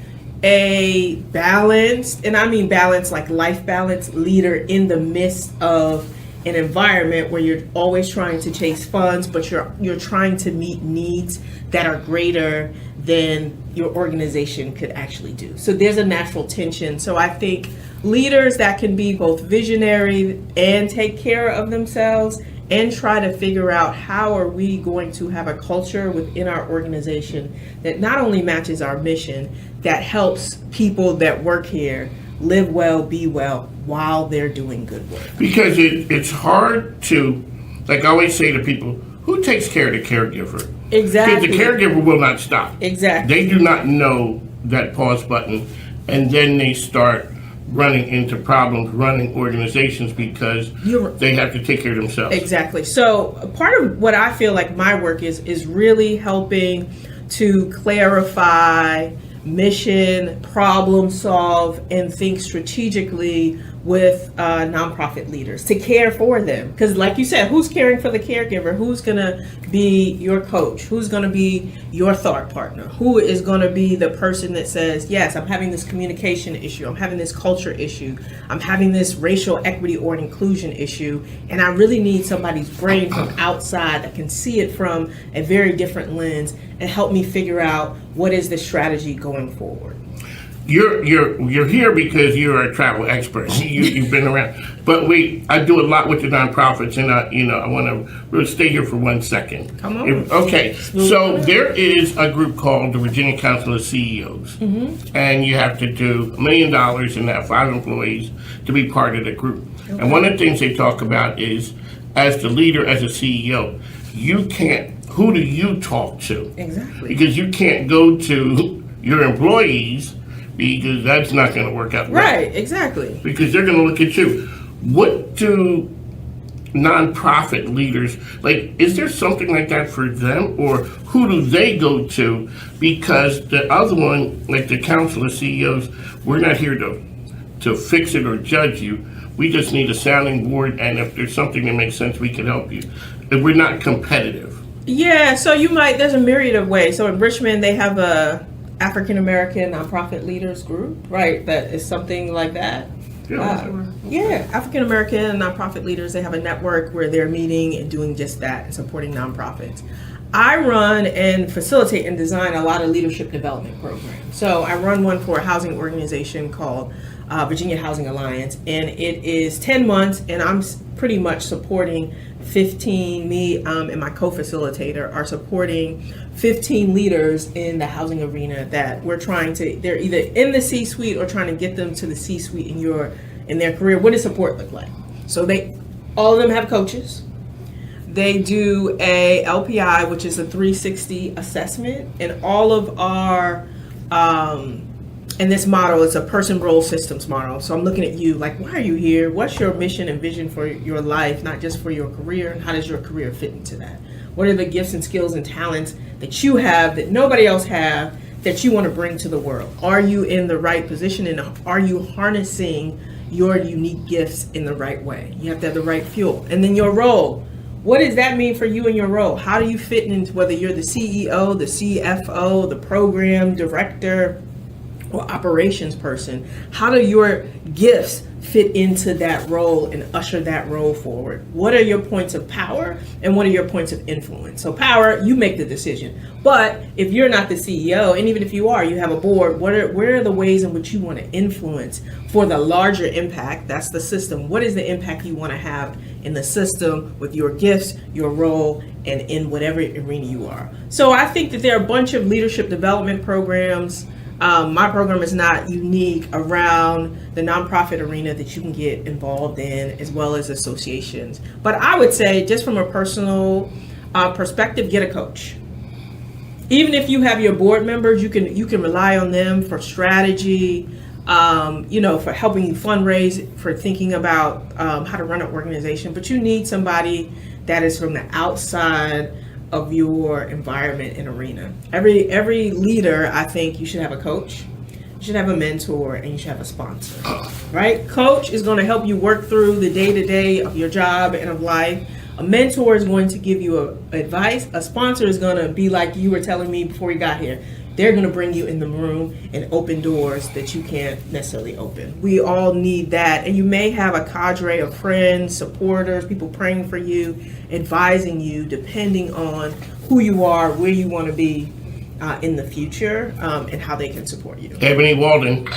a balanced, and I mean balanced like life balance leader in the midst of an environment where you're always trying to chase funds, but you're trying to meet needs that are greater than your organization could actually do. So there's a natural tension. So I think leaders that can be both visionary and take care of themselves and try to figure out how are we going to have a culture within our organization that not only matches our mission, that helps people that work here live well, be well, while they're doing good work. Because it's hard to, like I always say to people, who takes care of the caregiver? Exactly. Because the caregiver will not stop. Exactly. They do not know that pause button, and then they start running into problems running organizations because they have to take care of themselves. Exactly. So part of what I feel like my work is really helping to clarify mission, problem solve, and think strategically with nonprofit leaders to care for them. Because like you said, who's caring for the caregiver? Who's going to be your coach? Who's going to be your thought partner? Who is going to be the person that says, yes, I'm having this communication issue. I'm having this culture issue. I'm having this racial equity or an inclusion issue. And I really need somebody's brain from outside that can see it from a very different lens and help me figure out what is the strategy going forward. You're here because you're a travel expert. You've been around, but I do a lot with the nonprofits, and I want to stay here for 1 second. Come on. Okay, so there is a group called the Virginia Council of CEOs, and you have to do $1 million and have 5 employees to be part of the group. Okay. And one of the things they talk about is, as the leader, as a CEO, who do you talk to? Exactly. Because you can't go to your employees, because that's not going to work out well. Right, exactly. Because they're going to look at you. What do nonprofit leaders, like, is there something like that for them? Or who do they go to? Because the other one, like the Council of CEOs, we're not here to fix it or judge you. We just need a sounding board, and if there's something that makes sense, we can help you. And we're not competitive. Yeah, so there's a myriad of ways. So in Richmond, they have a African American nonprofit leaders group, right? That is something like that. Yeah, African American nonprofit leaders, they have a network where they're meeting and doing just that and supporting nonprofits. I run and facilitate and design a lot of leadership development programs. So I run one for a housing organization called Virginia Housing Alliance, and it is 10 months, and I'm pretty much supporting 15, me and my co-facilitator are supporting 15 leaders in the housing arena that they're either in the C-suite or trying to get them to the C-suite in their career. What does support look like? So all of them have coaches. They do a LPI, which is a 360 assessment, and all of our and this model is a person role systems model. So I'm looking at you like, why are you here? What's your mission and vision for your life, not just for your career? And how does your career fit into that? What are the gifts and skills and talents that you have that nobody else have that you want to bring to the world? Are you in the right position, and are you harnessing your unique gifts in the right way? You have to have the right fuel. And then your role. What does that mean for you and your role? How do you fit into whether you're the CEO, the CFO, the program director, or operations person? How do your gifts fit into that role and usher that role forward? What are your points of power and what are your points of influence? So power, you make the decision. But if you're not the CEO, and even if you are, you have a board, where are the ways in which you want to influence for the larger impact? That's the system. What is the impact you want to have in the system with your gifts, your role, and in whatever arena you are? So I think that there are a bunch of leadership development programs. My program is not unique around the nonprofit arena that you can get involved in, as well as associations. But I would say, just from a personal perspective, get a coach. Even if you have your board members, you can rely on them for strategy, for helping you fundraise, for thinking about how to run an organization. But you need somebody that is from the outside of your environment and arena. Every leader, I think you should have a coach, you should have a mentor, and you should have a sponsor, right? Coach is going to help you work through the day-to-day of your job and of life. A mentor is going to give you advice. A sponsor is going to be like you were telling me before you got here. They're going to bring you in the room and open doors that you can't necessarily open. We all need that. And you may have a cadre of friends, supporters, people praying for you, advising you, depending on who you are, where you want to be in the future, and how they can support you. Ebony Walden.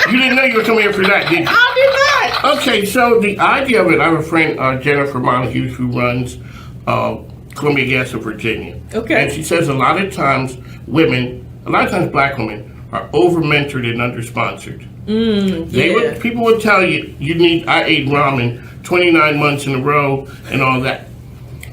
You didn't know you were coming here for that, did you? I did not. Okay, so the idea of it, I have a friend, Jennifer Montague, who runs Columbia Gas of Virginia. Okay. And she says a lot of times black women are over-mentored and under-sponsored. People would tell you, I ate ramen 29 months in a row and all that.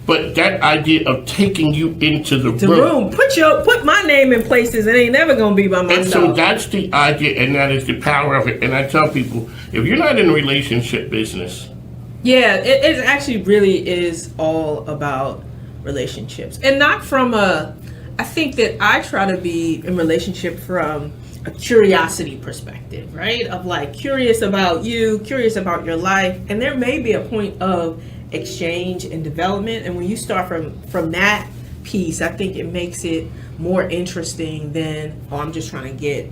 But that idea of taking you into the room. Put my name in places it ain't never gonna be by myself. And so that's the idea, and that is the power of it. And I tell people, if you're not in the relationship business. Yeah, it actually really is all about relationships. And not from I think that I try to be in relationship from a curiosity perspective, right? Of like curious about you, curious about your life. And there may be a point of exchange and development, and when you start from that piece, I think it makes it more interesting than I'm just trying to get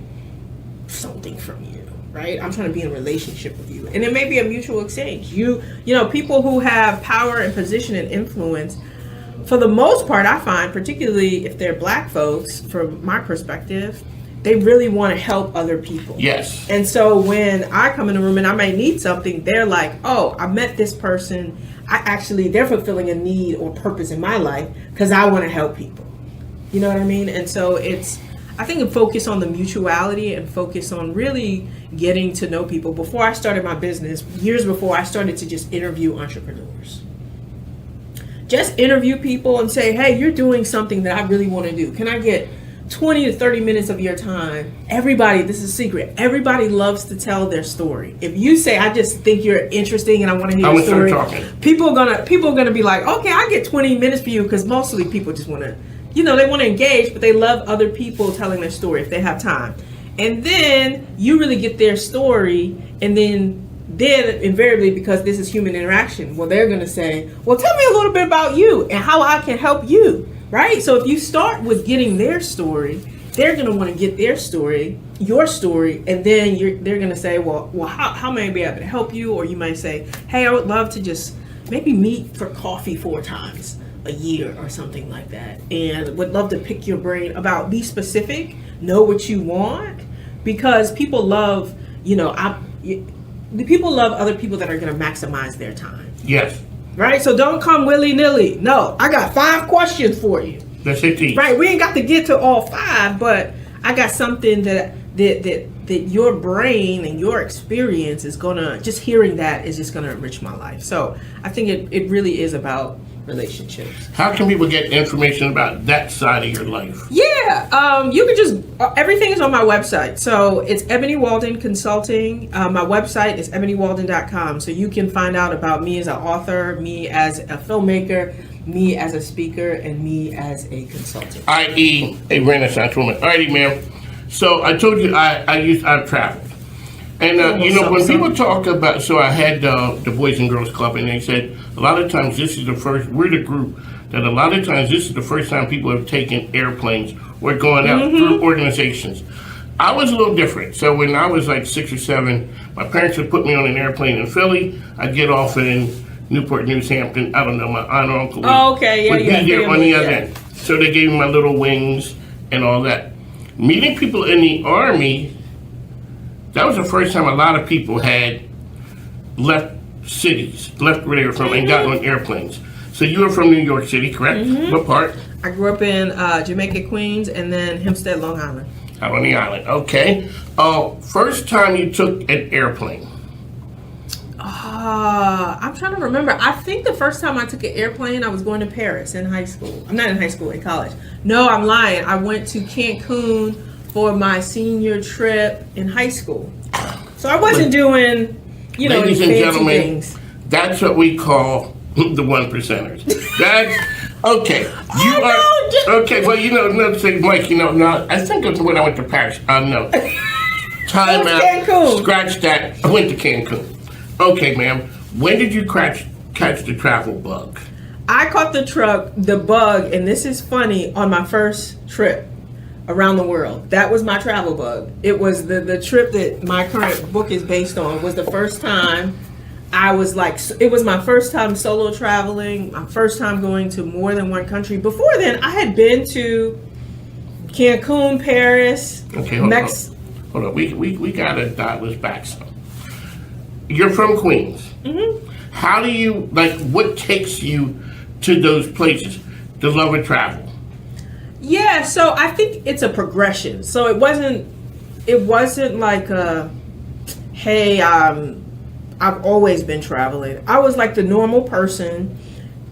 something from you, right? I'm trying to be in a relationship with you, and it may be a mutual exchange. You know, people who have power and position and influence, for the most part, I find, particularly if they're black folks, from my perspective, they really want to help other people. Yes. And so when I come in the room and I may need something, they're like, oh, I met this person. They're fulfilling a need or purpose in my life because I want to help people. You know what I mean? And so I think it focus on the mutuality and focus on really getting to know people. Before I started my business, years before, I started to just interview entrepreneurs. Just interview people and say, hey, you're doing something that I really want to do. Can I get 20 to 30 minutes of your time? Everybody, this is a secret, everybody loves to tell their story. If you say, I just think you're interesting and I want to hear your story, people are gonna be like, okay, I get 20 minutes for you, because mostly people just want to, they want to engage, but they love other people telling their story if they have time. And then you really get their story, and then invariably, because this is human interaction, well, they're going to say, well, tell me a little bit about you and how I can help you. Right? So if you start with getting their story, they're going to want to get their story, your story, and then they're going to say, well, how may I be able to help you? Or you might say, hey, I would love to just maybe meet for coffee 4 times a year or something like that. And would love to pick your brain about, be specific, know what you want, because people love, people love other people that are going to maximize their time. Yes. Right? So don't come willy-nilly. No, I got 5 questions for you. That's it. Right? We ain't got to get to all 5, but I got something that your brain and your experience is gonna, just hearing that is just gonna enrich my life. So I think it really is about relationships. How can people get information about that side of your life? Yeah, you can just, everything is on my website. So it's Ebony Walden Consulting. My website is ebonywalden.com. So you can find out about me as an author, me as a filmmaker, me as a speaker, and me as a consultant. I.e. a Renaissance woman. Alrighty, ma'am. So I told you I've traveled. And, when people talk about, so I had the Boys and Girls Club, and they said, a lot of times we're the group that a lot of times this is the first time people have taken airplanes or going out through organizations. I was a little different. So when I was like 6 or 7, my parents would put me on an airplane in Philly. I'd get off in Newport News, Hampton. I don't know, my aunt or uncle would be there on the other end. So they gave me my little wings and all that. Meeting people in the Army, that was the first time a lot of people had left where they were from, and got on airplanes. So you were from New York City, correct? What part? I grew up in Jamaica, Queens, and then Hempstead, Long Island. Out on the island, okay. First time you took an airplane? I'm trying to remember. I think the first time I took an airplane, I was going to Paris in high school. I'm not in high school, in college. No, I'm lying. I went to Cancun for my senior trip in high school. So I wasn't doing, ladies and gentlemen, things. That's what we call the 1%ers. That's okay. Okay. Well, say, Mike. No. I think it's when I went to Paris. No. Time out. Cancun. Scratch that. I went to Cancun. Okay, ma'am. When did you catch the travel bug? I caught the bug, and this is funny, on my first trip around the world. That was my travel bug. It was the trip that my current book is based on. Was the first time I was like, it was my first time solo traveling, my first time going to more than one country. Before then, I had been to Cancun, Paris, Okay, hold on. We gotta dial this back some. You're from Queens. Mm-hmm. How do you, what takes you to those places? The love of travel. Yeah, so I think it's a progression. So it wasn't like hey, I've always been traveling. I was like the normal person.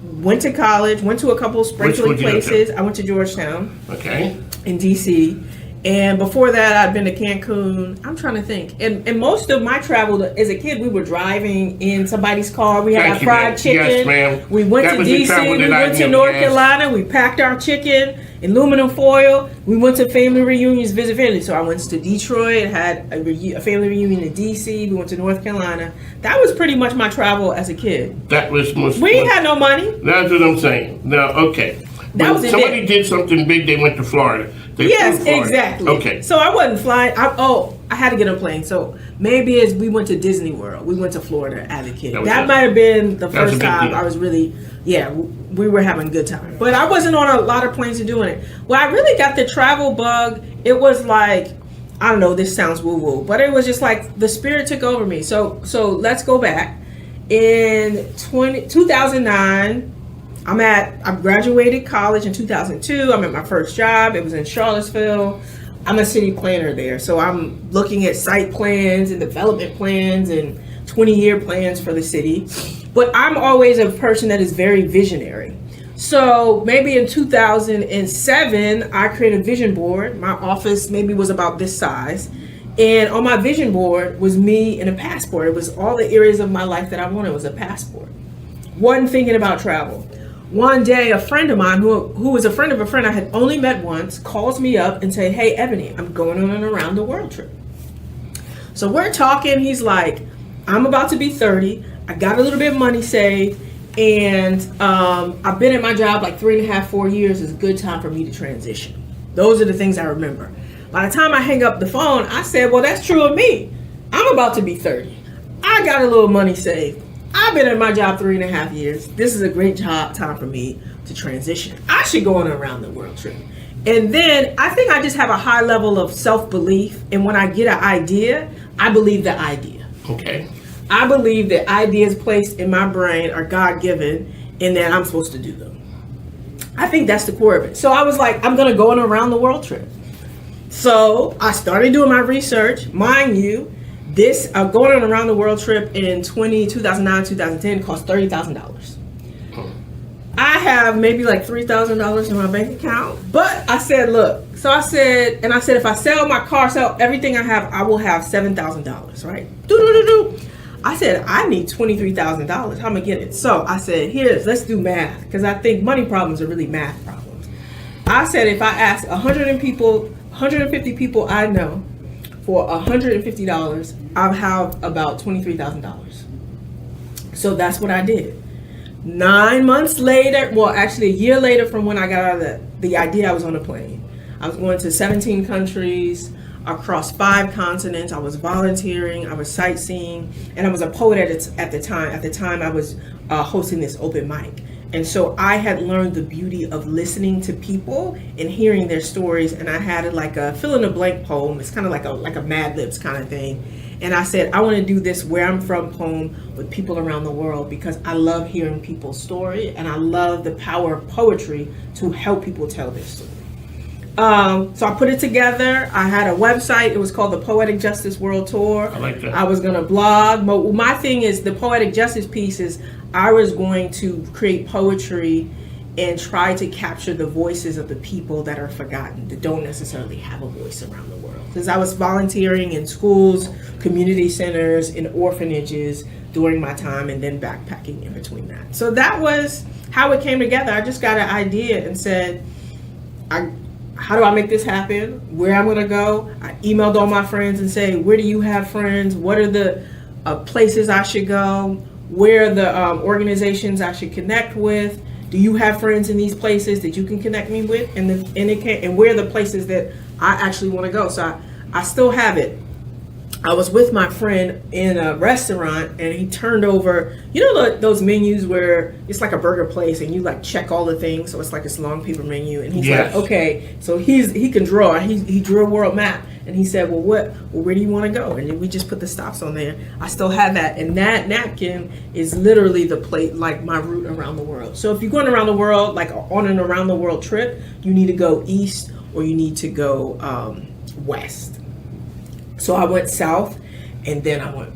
Went to college, went to a couple of sprinkling places. I went to Georgetown. Okay. In DC. And before that, I'd been to Cancun. I'm trying to think. And most of my travel as a kid, we were driving in somebody's car. We had our fried chicken. Yes, ma'am. We went to DC. We went to North Carolina. We packed our chicken in aluminum foil. We went to family reunions, visit family. So I went to Detroit, had a family reunion in DC. We went to North Carolina. That was pretty much my travel as a kid. That was most. We ain't had no money. That's what I'm saying. No, okay. When somebody did something big, they went to Florida. Yes, exactly. Okay. So I wasn't flying. I had to get on a plane. So maybe as we went to Disney World, we went to Florida as a kid. That might have been the first time I was really, we were having a good time. But I wasn't on a lot of planes and doing it. Well, I really got the travel bug. It was like, I don't know, this sounds woo-woo, but it was just like the spirit took over me. So let's go back. In 2009, I graduated college in 2002. I'm at my first job. It was in Charlottesville. I'm a city planner there. So I'm looking at site plans and development plans and 20-year plans for the city. But I'm always a person that is very visionary. So maybe in 2007, I created a vision board. My office maybe was about this size. And on my vision board was me and a passport. It was all the areas of my life that I wanted was a passport. Wasn't thinking about travel. One day, a friend of mine, who was a friend of a friend I had only met once, calls me up and said, "Hey, Ebony, I'm going on an around the world trip." So we're talking. He's like, "I'm about to be 30. I got a little bit of money saved, and I've been at my job like 3.5, 4 years. It's a good time for me to transition." Those are the things I remember. By the time I hang up the phone, I said, "Well, that's true of me. I'm about to be 30. I got a little money saved. I've been at my job 3.5 years. This is a great time for me to transition. I should go on an around the world trip." And then I think I just have a high level of self-belief. And when I get an idea, I believe the idea. Okay. I believe that ideas placed in my brain are God-given and that I'm supposed to do them. I think that's the core of it. So I was like, I'm going to go on an around the world trip. So I started doing my research. Mind you, this going on around the world trip in 2009, 2010 cost $30,000. I have maybe like $3,000 in my bank account, but I said, look, if I sell my car, sell everything I have, I will have $7,000, right? I said, I need $23,000. How am I gonna get it? So I said, let's do math, because I think money problems are really math problems. I said, if I ask 150 people I know for $150, I'll have about $23,000. So that's what I did. 9 months later, well, actually a year later from when I got out of the idea, I was on a plane. I was going to 17 countries across 5 continents. I was volunteering, I was sightseeing, and I was a poet at the time. At the time, I was hosting this open mic. And so I had learned the beauty of listening to people and hearing their stories. And I had like a fill in the blank poem. It's kind of like a Mad Libs kind of thing. And I said, I want to do this Where I'm From poem with people around the world, because I love hearing people's story and I love the power of poetry to help people tell their story. So I put it together. I had a website. It was called the Poetic Justice World Tour. I like that. I was going to blog. My thing is the poetic justice piece is I was going to create poetry and try to capture the voices of the people that are forgotten, that don't necessarily have a voice around the world. Because I was volunteering in schools, community centers, in orphanages during my time, and then backpacking in between that. So that was how it came together. I just got an idea and said, how do I make this happen? Where I'm going to go? I emailed all my friends and say, where do you have friends? What are the places I should go, where the organizations I should connect with. Do you have friends in these places that you can connect me with? And where are the places that I actually want to go? So I still have it. I was with my friend in a restaurant, and he turned over, those menus where it's like a burger place and you like check all the things. So it's like this long paper menu, and he's like, okay, so he can draw. He drew a world map, and he said, well, where do you want to go? And then we just put the stops on there. I still have that, and that napkin is literally the plate, like my route around the world. So if you're going around the world, like on an around the world trip, you need to go east or you need to go west. So I went south, and then I went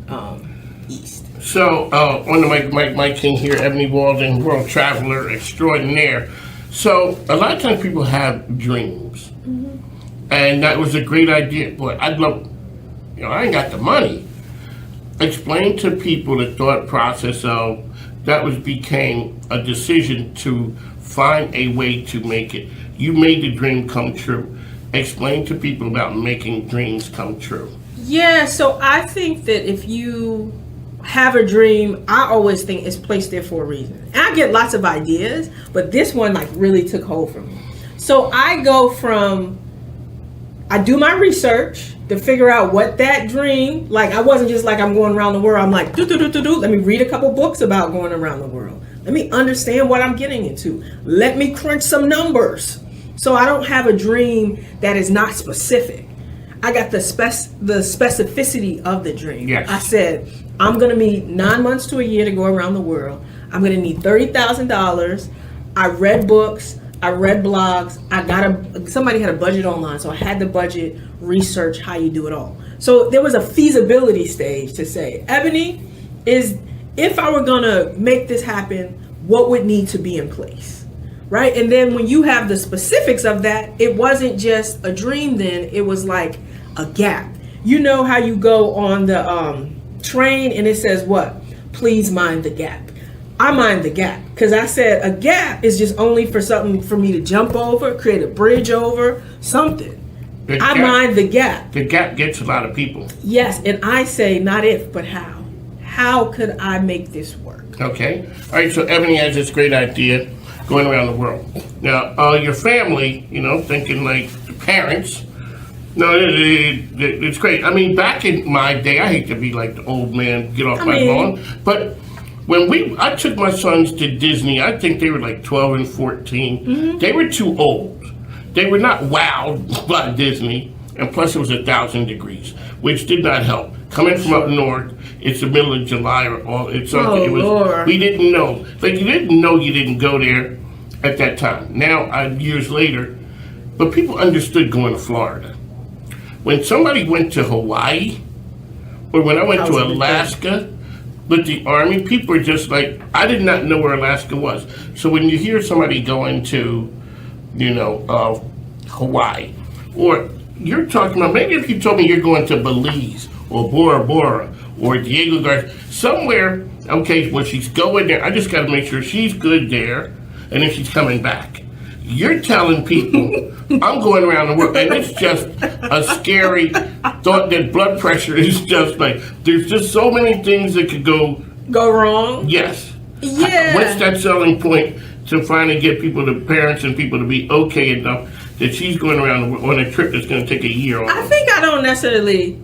east. So on the Mike King here, Ebony Walden, world traveler extraordinaire. So a lot of times people have dreams, and that was a great idea. Boy, I'd love, I ain't got the money. Explain to people the thought process of that became a decision to find a way to make it. You made the dream come true. Explain to people about making dreams come true. Yeah, so I think that if you have a dream, I always think it's placed there for a reason. And I get lots of ideas, but this one like really took hold for me. So I do my research to figure out what that dream, like I wasn't just like I'm going around the world. I'm like, let me read a couple books about going around the world. Let me understand what I'm getting into. Let me crunch some numbers. So I don't have a dream that is not specific. I got the specificity of the dream. Yes. I said, I'm going to need 9 months to a year to go around the world. I'm going to need $30,000. I read books. I read blogs. Somebody had a budget online, so I had the budget, research how you do it all. So there was a feasibility stage to say, Ebony, if I were going to make this happen, what would need to be in place? Right? And then when you have the specifics of that, it wasn't just a dream then, it was like a gap. You know how you go on the train and it says what? Please mind the gap. I mind the gap because I said a gap is just only for something for me to jump over, create a bridge over, something. I mind the gap. The gap gets a lot of people. Yes, and I say not if, but how. How could I make this work? Okay. All right, so Ebony has this great idea going around the world. Now, your family, thinking like the parents, no, it's great. I mean, back in my day, I hate to be like the old man, get off my lawn, but when I took my sons to Disney, I think they were like 12 and 14. Mm-hmm. They were too old. They were not wowed by Disney, and plus it was 1,000 degrees, which did not help. Coming from up north, it's the middle of July it's something. Lord. We didn't know. Like you didn't know you didn't go there at that time. Now, years later, but people understood going to Florida. When somebody went to Hawaii, or when I went to Alaska with the Army, people were just like, I did not know where Alaska was. So when you hear somebody going to, Hawaii, or you're talking about, maybe if you told me you're going to Belize, or Bora Bora, or Diego Garcia, somewhere, okay, well, she's going there. I just got to make sure she's good there, and then she's coming back. You're telling people, I'm going around the world, and it's just a scary thought that blood pressure is just like, there's just so many things that could go wrong. Yes. Yeah. What's that selling point to finally get people, the parents and people to be okay enough that she's going around on a trip that's going to take a year? I think I don't necessarily,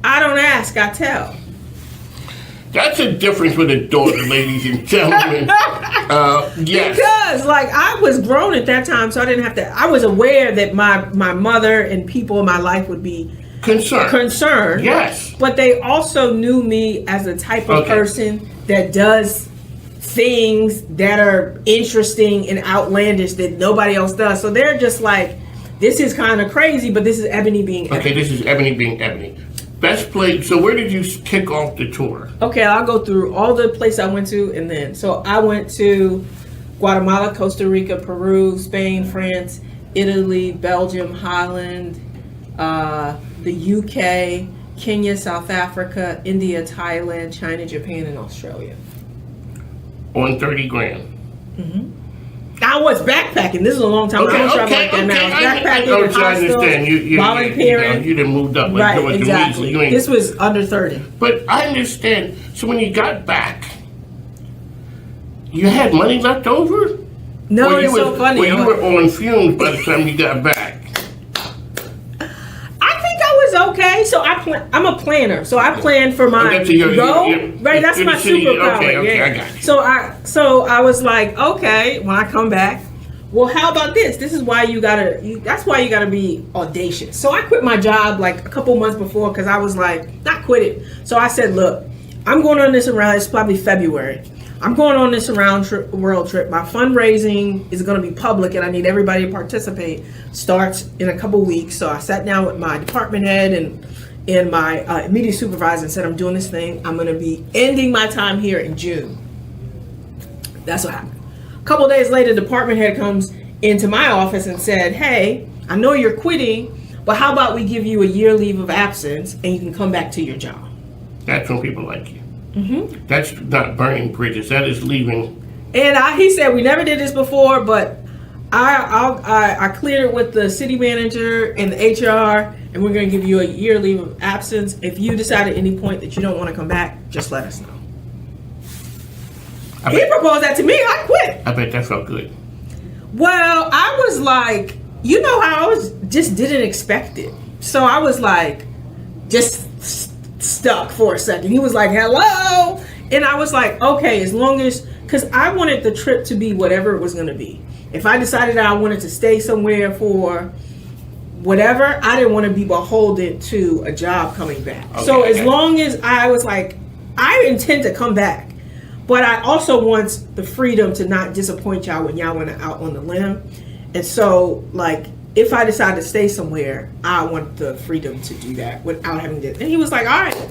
I don't ask, I tell. That's a difference with a daughter, ladies and gentlemen. Yes. Because, I was grown at that time, so I didn't have to, I was aware that my mother and people in my life would be concerned. Yes. But they also knew me as a type of person that does things that are interesting and outlandish that nobody else does. So they're just like, this is kind of crazy, but this is Ebony being Ebony. Okay, this is Ebony being Ebony. Best place. So where did you kick off the tour? Okay, I'll go through all the places I went to, and then so I went to Guatemala, Costa Rica, Peru, Spain, France, Italy, Belgium, Holland, the UK, Kenya, South Africa, India, Thailand, China, Japan, and Australia. On 30 grand. Mm-hmm. I was backpacking. This is a long time. I was traveling like that now. I was backpacking in hostels, volunteering. You didn't move up. Right, exactly. This was under 30. But I understand. So when you got back, you had money left over? No, it's so funny. Well, you were on fumes by the time you got back. Okay, so I'm a planner, so I plan for my right. That's my superpower. Okay, I got you. So I was like, okay, when I come back, well, how about this? This is why that's why you gotta be audacious. So I quit my job like a couple months before because I was like, not quit it. So I said, look, I'm going on this around. It's probably February. I'm going on this world trip. My fundraising is going to be public and I need everybody to participate. Starts in a couple weeks. So I sat down with my department head and my immediate supervisor and said, I'm doing this thing. I'm going to be ending my time here in June. That's what happened. A couple days later, the department head comes into my office and said, hey, I know you're quitting, but how about we give you a year leave of absence and you can come back to your job. That's when people like you. Mm-hmm. That's not burning bridges. That is leaving. And he said, we never did this before, but I cleared it with the city manager and the HR, and we're going to give you a year leave of absence. If you decide at any point that you don't want to come back, just let us know. He proposed that to me. I quit. I bet that felt good. Well, I was like, you know how I just didn't expect it. So I was like, just stuck for a second. He was like, hello. And I was like, okay, as long as, because I wanted the trip to be whatever it was going to be. If I decided that I wanted to stay somewhere for whatever, I didn't want to be beholden to a job coming back. Okay, so as long as I was like, I intend to come back, but I also want the freedom to not disappoint y'all when y'all went out on the limb. And so, like, if I decide to stay somewhere, I want the freedom to do that without having to. And he was like, all right,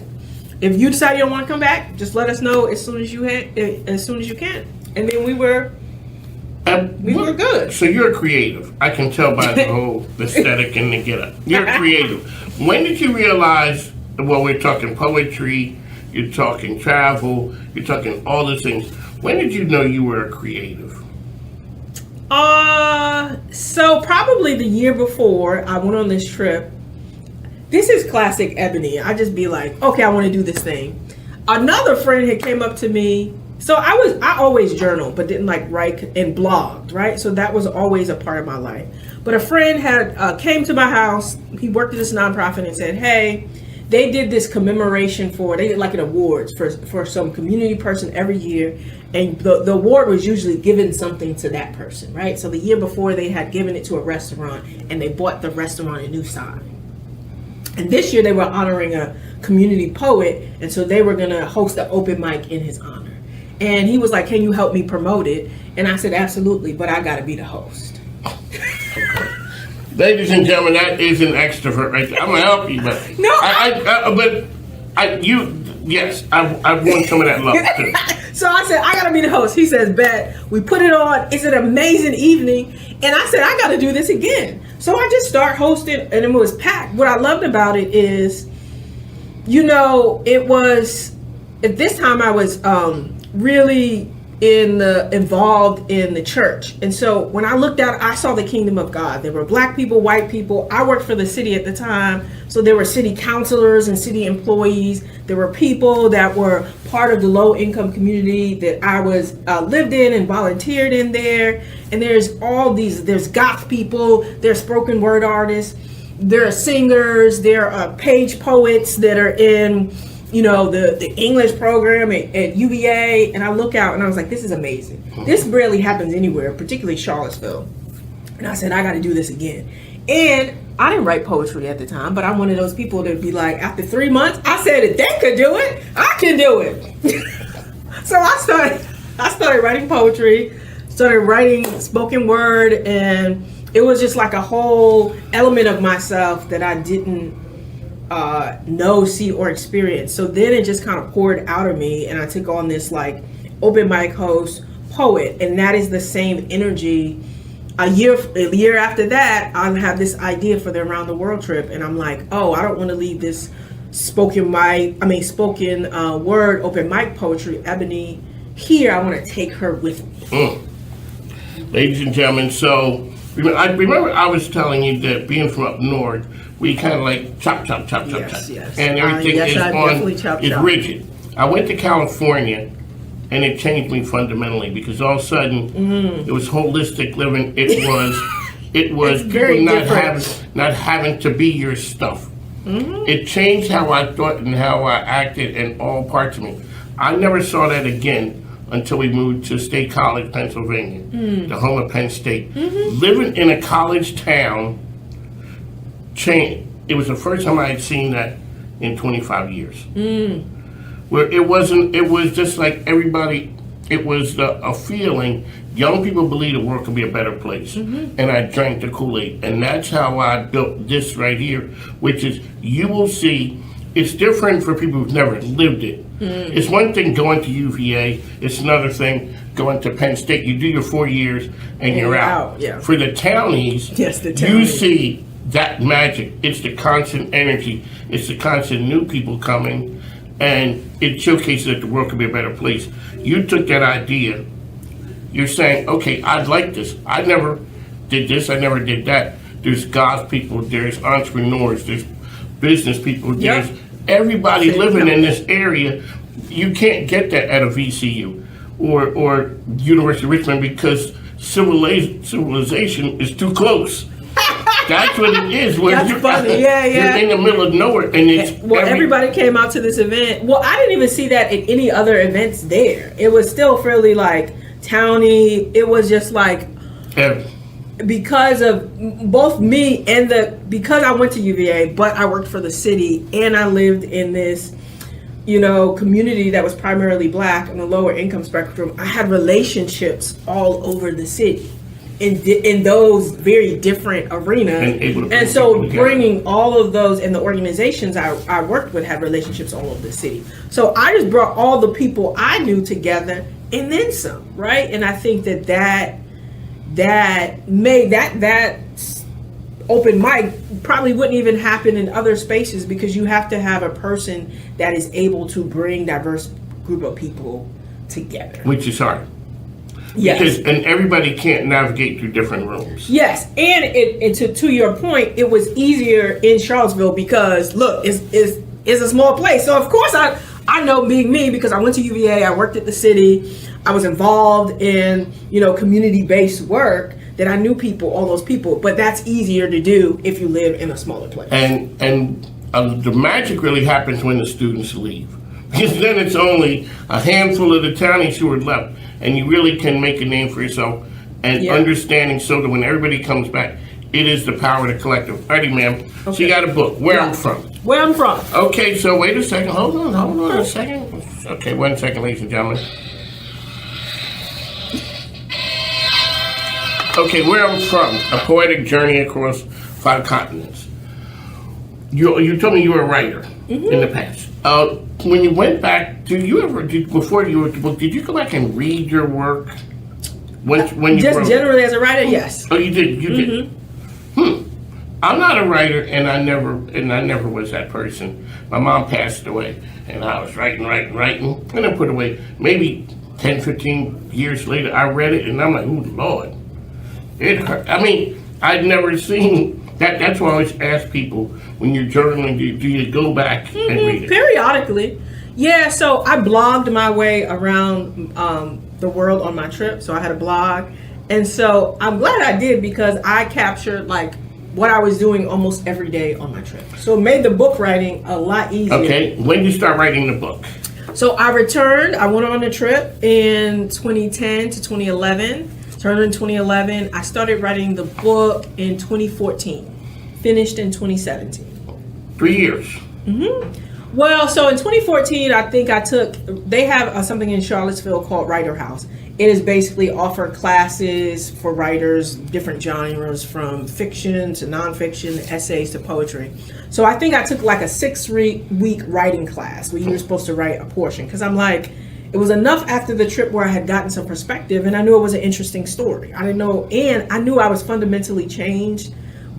if you decide you don't want to come back, just let us know as soon as you can. And then we were good. So you're creative. I can tell by the whole aesthetic and the getup. You're creative. When did you realize, well, we're talking poetry, you're talking travel, you're talking all the things. When did you know you were a creative? So probably the year before I went on this trip. This is classic Ebony. I just be like, okay, I want to do this thing. Another friend had came up to me. So I always journal, but didn't like write and blogged, right? So that was always a part of my life. But a friend had came to my house. He worked at this nonprofit and said, hey, they did this commemoration they did like an awards for some community person every year. And the award was usually given something to that person, right? So the year before they had given it to a restaurant and they bought the restaurant a new sign. And this year they were honoring a community poet. And so they were going to host an open mic in his honor. And he was like, can you help me promote it? And I said, absolutely, but I got to be the host. Ladies and gentlemen, that is an extrovert right there. I'm going to help you, but yes, I want some of that love too. So I said, I got to be the host. He says, bet. We put it on. It's an amazing evening. And I said, I got to do this again. So I just start hosting and it was packed. What I loved about it is, it was, at this time I was really involved in the church. And so when I looked out, I saw the kingdom of God. There were black people, white people. I worked for the city at the time. So there were city councilors and city employees. There were people that were part of the low income community that I was lived in and volunteered in there. And there's there's goth people, there's spoken word artists, there are singers, there are page poets that are in the English program at UVA, and I look out and I was like, this is amazing. This barely happens anywhere, particularly Charlottesville. And I said, I got to do this again. And I didn't write poetry at the time, but I'm one of those people that would be like, after 3 months, I said, if they could do it, I can do it. So I started writing poetry, started writing spoken word, and it was just like a whole element of myself that I didn't know, see, or experience. So then it just kind of poured out of me, and I took on this like open mic host poet, and that is the same energy. A year after that, I have this idea for the Around the World trip, and I'm like, oh, I don't want to leave this spoken word open mic poetry Ebony here. I want to take her with me. Ladies and gentlemen, so I remember I was telling you that being from up north, we kind of like chop, chop, chop, chop, chop. Yes. And everything is rigid. I went to California, and it changed me fundamentally because all of a sudden it was holistic living. It was people not having to be your stuff. It changed how I thought and how I acted in all parts of me. I never saw that again until we moved to State College, Pennsylvania, the home of Penn State. Living in a college town changed. It was the first time I had seen that in 25 years. Where it was just like everybody, it was a feeling. Young people believe the world can be a better place. And I drank the Kool-Aid. And that's how I built this right here, which is, you will see, it's different for people who've never lived it. It's one thing going to UVA, it's another thing going to Penn State. You do your 4 years and you're out. For the townies, you see that magic. It's the constant energy. It's the constant new people coming. And it showcases that the world could be a better place. You took that idea. You're saying, okay, I'd like this. I never did this. I never did that. There's God's people. There's entrepreneurs. There's business people. There's everybody living in this area. You can't get that at a VCU or University of Richmond because civilization is too close. That's what it is. That's funny. You're in the middle of nowhere, and it's everybody came out to this event. Well, I didn't even see that at any other events there. It was still fairly like towny. It was just like because of both me and because I went to UVA, but I worked for the city and I lived in this, community that was primarily Black on the lower income spectrum. I had relationships all over the city. In those very different arenas, and so bringing all of those and the organizations I worked with had relationships all over the city. So I just brought all the people I knew together and then some, right? And I think that made that open mic probably wouldn't even happen in other spaces because you have to have a person that is able to bring diverse group of people together, which is hard. Yes. And everybody can't navigate through different rooms. Yes, and to your point, it was easier in Charlottesville because look, it's a small place. So of course I know being me because I went to UVA, I worked at the city, I was involved in community-based work that I knew people, all those people. But that's easier to do if you live in a smaller place. And the magic really happens when the students leave. Because then it's only a handful of the townies who are left. And you really can make a name for yourself. And understanding so that when everybody comes back, it is the power of the collective. Alrighty, ma'am. Okay. So you got a book. Where I'm from. Where I'm from. Okay, so wait a second. Hold on a second. Okay, 1 second, ladies and gentlemen. Okay, where I'm from. A poetic journey across 5 continents. You told me you were a writer in the past. When you went back, before you wrote the book, did you go back and read your work? When you just generally as a writer, yes. Oh, you did. You did. I'm not a writer, and I never was that person. My mom passed away, and I was writing, and then put away. Maybe 10, 15 years later, I read it, and I'm like, oh Lord, it hurt. I mean, I'd never seen. That's why I always ask people when you're journaling, do you go back and read it? Periodically. Yeah, so I blogged my way around the world on my trip. So I had a blog. And so I'm glad I did because I captured like what I was doing almost every day on my trip. So it made the book writing a lot easier. Okay, when did you start writing the book? So I returned. I went on a trip in 2010 to 2011. Turned in 2011. I started writing the book in 2014. Finished in 2017. 3 years. Well, so in 2014, I think they have something in Charlottesville called Writer House. It is basically offer classes for writers, different genres from fiction to nonfiction, essays to poetry. So I think I took like a 6-week writing class where you were supposed to write a portion because I'm like, it was enough after the trip where I had gotten some perspective and I knew it was an interesting story. I didn't know, and I knew I was fundamentally changed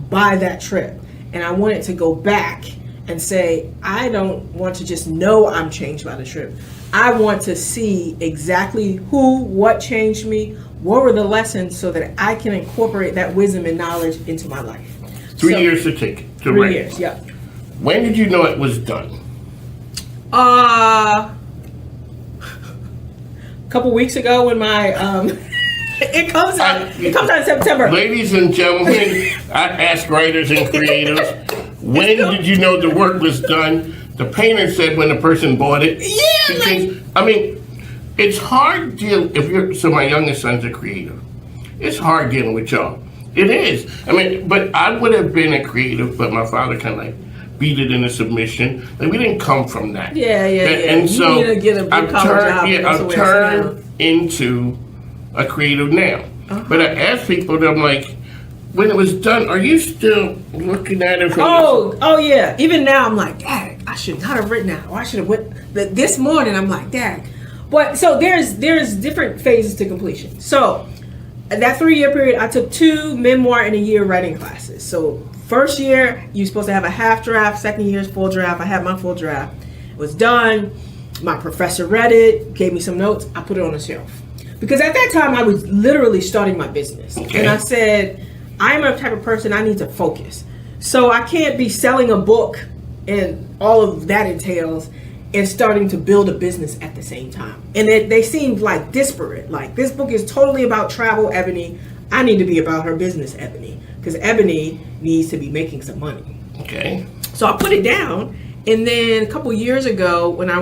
by that trip. And I wanted to go back and say, I don't want to just know I'm changed by the trip. I want to see exactly what changed me, what were the lessons, so that I can incorporate that wisdom and knowledge into my life. 3 years to take it. 3 years, yeah. When did you know it was done? A couple weeks ago when my it comes out in September. Ladies and gentlemen, I ask writers and creators, when did you know the work was done? The painter said when the person bought it. Yeah, because, I mean, it's hard dealing, so my youngest son's a creator. It's hard dealing with y'all. It is. I mean, but I would have been a creative, but my father kind of like beat it into submission. Like, we didn't come from that. Yeah. And so you need to get a blue collar job. I've turned into a creative now. But I ask people, I'm like, when it was done, are you still looking at it from Oh yeah. Even now I'm like, Dad, I should not have written that. Or I should have went this morning. I'm like, Dad. But so there's different phases to completion. So that 3-year period, I took 2 memoir in a year writing classes. So first year, you're supposed to have a half draft. Second year's full draft. I had my full draft. It was done. My professor read it, gave me some notes. I put it on the shelf. Because at that time, I was literally starting my business. Okay. And I said, I'm a type of person, I need to focus. So I can't be selling a book and all of that entails and starting to build a business at the same time. And they seemed like disparate. Like, this book is totally about travel, Ebony. I need to be about her business, Ebony. Because Ebony needs to be making some money. Okay. So I put it down. And then a couple years ago, when I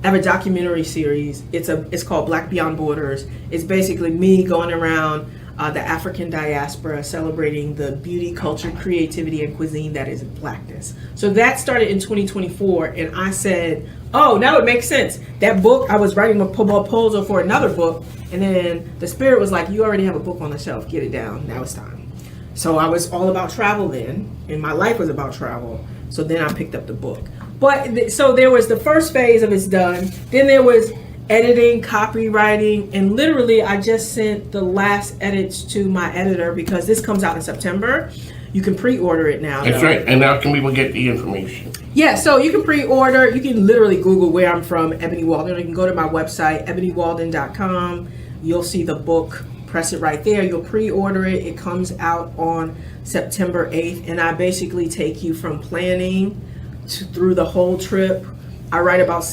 have a documentary series. It's called Black Beyond Borders. It's basically me going around the African diaspora, celebrating the beauty, culture, creativity, and cuisine that is Blackness. So that started in 2024, and I said, oh, now it makes sense. That book, I was writing a proposal for another book, and then the spirit was like, you already have a book on the shelf, get it down, now it's time. So I was all about travel then, and my life was about travel, so then I picked up the book. But so there was the first phase of it's done, then there was editing, copywriting, and literally I just sent the last edits to my editor because this comes out in September. You can pre-order it now. That's right. And now can people get the information? Yeah, so you can pre-order. You can literally Google where I'm from, Ebony Walden. You can go to my website, ebonywalden.com. You'll see the book. Press it right there. You'll pre-order it. It comes out on September 8th. And I basically take you from planning through the whole trip. I write about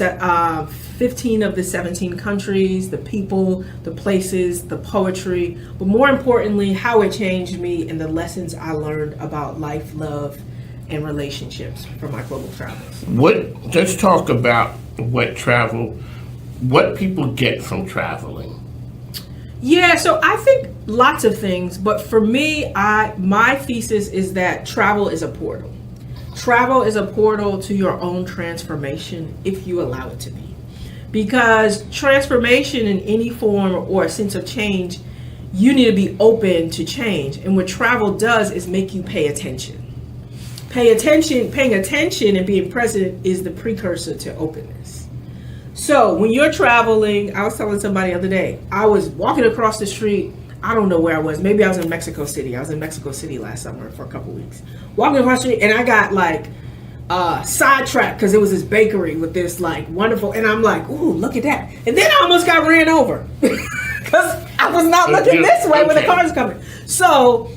15 of the 17 countries, the people, the places, the poetry, but more importantly, how it changed me and the lessons I learned about life, love, and relationships from my global travels. Let's talk about what people get from traveling. Yeah, so I think lots of things, but for me, my thesis is that travel is a portal. Travel is a portal to your own transformation if you allow it to be. Because transformation in any form or a sense of change, you need to be open to change. And what travel does is make you pay attention. Paying attention and being present is the precursor to openness. So when you're traveling, I was telling somebody the other day, I was walking across the street. I don't know where I was. Maybe I was in Mexico City. I was in Mexico City last summer for a couple weeks. Walking across the street, and I got like sidetracked because it was this bakery with this like wonderful, and I'm like, ooh, look at that. And then I almost got ran over because I was not looking this way when the car was coming. So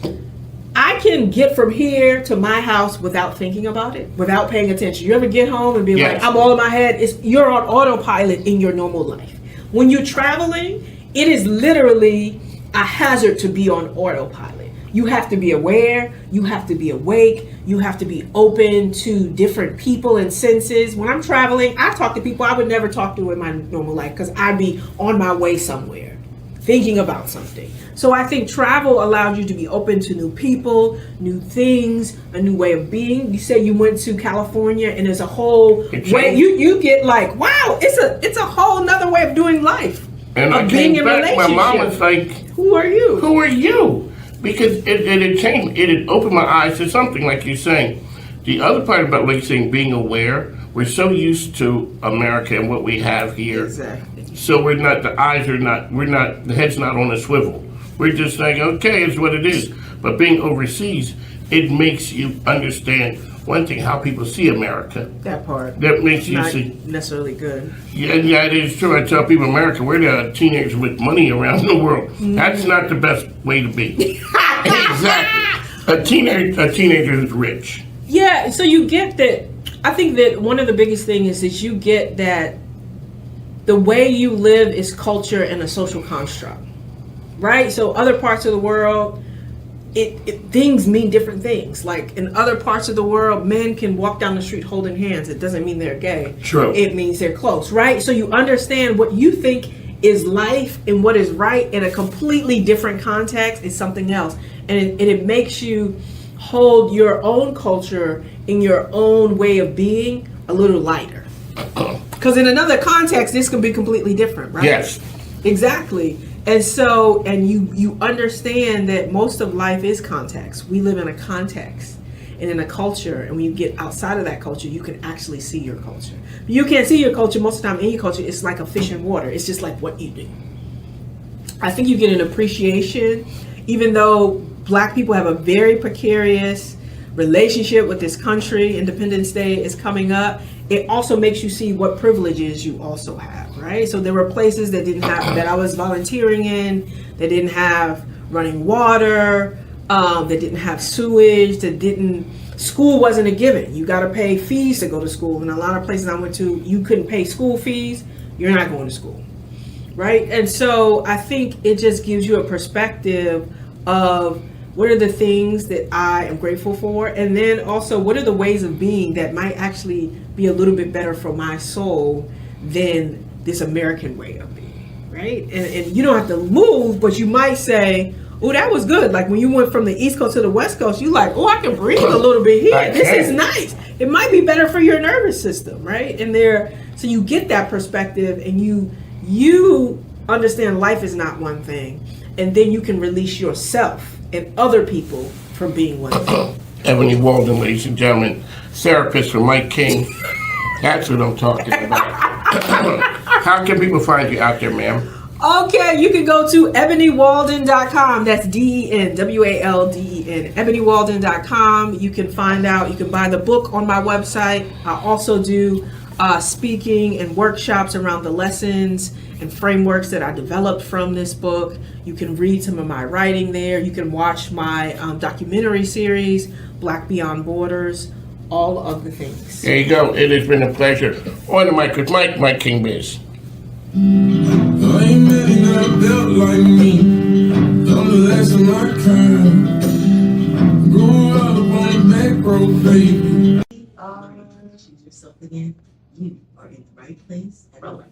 I can get from here to my house without thinking about it, without paying attention. You ever get home and be like, I'm all in my head? You're on autopilot in your normal life. When you're traveling, it is literally a hazard to be on autopilot. You have to be aware, you have to be awake, you have to be open to different people and senses. When I'm traveling, I talk to people I would never talk to in my normal life because I'd be on my way somewhere, thinking about something. So I think travel allows you to be open to new people, new things, a new way of being. You say you went to California and there's a whole way, you get like, wow, it's a whole nother way of doing life. And I came back, my mom was like, who are you? Who are you? Because it had changed, it had opened my eyes to something, like you're saying. The other part about, like you're saying, being aware, we're so used to America and what we have here. Exactly. So the head's not on a swivel. We're just like, okay, it's what it is. But being overseas, it makes you understand one thing, how people see America. That part. That makes you not see. necessarily good. Yeah, it is true. I tell people, America, we're the teenagers with money around the world. That's not the best way to be. Exactly. A teenager is rich. Yeah, so you get that. I think that one of the biggest things is you get that the way you live is culture and a social construct, right? So other parts of the world, things mean different things. Like in other parts of the world, men can walk down the street holding hands. It doesn't mean they're gay. True. It means they're close, right? So you understand what you think is life and what is right in a completely different context is something else. And it makes you hold your own culture in your own way of being a little lighter. Because in another context, this can be completely different, right? Yes. Exactly. And so, and you understand that most of life is context. We live in a context and in a culture, and when you get outside of that culture, you can actually see your culture. But you can't see your culture most of the time. In your culture, it's like a fish in water. It's just like what you do. I think you get an appreciation, even though Black people have a very precarious relationship with this country. Independence Day is coming up. It also makes you see what privileges you also have, right? So there were places that didn't have, that I was volunteering in, that didn't have running water, that didn't have sewage, school wasn't a given. You got to pay fees to go to school. And a lot of places I went to, you couldn't pay school fees. You're not going to school, right? And so I think it just gives you a perspective of what are the things that I am grateful for, and then also what are the ways of being that might actually be a little bit better for my soul than this American way of being, right? And you don't have to move, but you might say, oh, that was good. Like when you went from the East Coast to the West Coast, you like, oh, I can breathe a little bit here. This is nice. It might be better for your nervous system, right? And so you get that perspective, and you understand life is not one thing, and then you can release yourself and other people from being one thing. Ebony Walden, ladies and gentlemen, therapist for Mike King. That's what I'm talking about. How can people find you out there, ma'am? Okay, you can go to ebonywalden.com. That's DENWALDEN. ebonywalden.com. You can find out, you can buy the book on my website. I also do speaking and workshops around the lessons and frameworks that I developed from this book. You can read some of my writing there. You can watch my documentary series, Black Beyond Borders, all of the things. There you go. It has been a pleasure. On the mic with Mike King Biz. I ain't many not built like me. I'm the last of my kind. Grew up on the back road, baby. Choose yourself again. You are in the right place at the right time.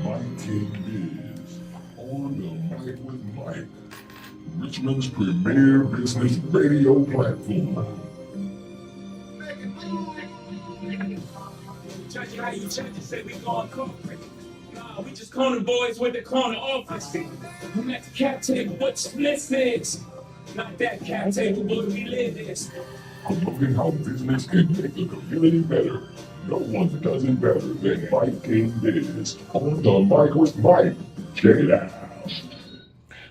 MIKEKINGBIZ, on the mic with Mike, Richmond's premier business radio platform. Judge how you judges say we going corporate. Nah, we just corner boys with the corner office. I'm at the cap table, what this is. Not that cap table, but we live this. Promoting how business can make the community better. No one does it better than MIKEKINGBIZ. On the mic with Mike. Check it out.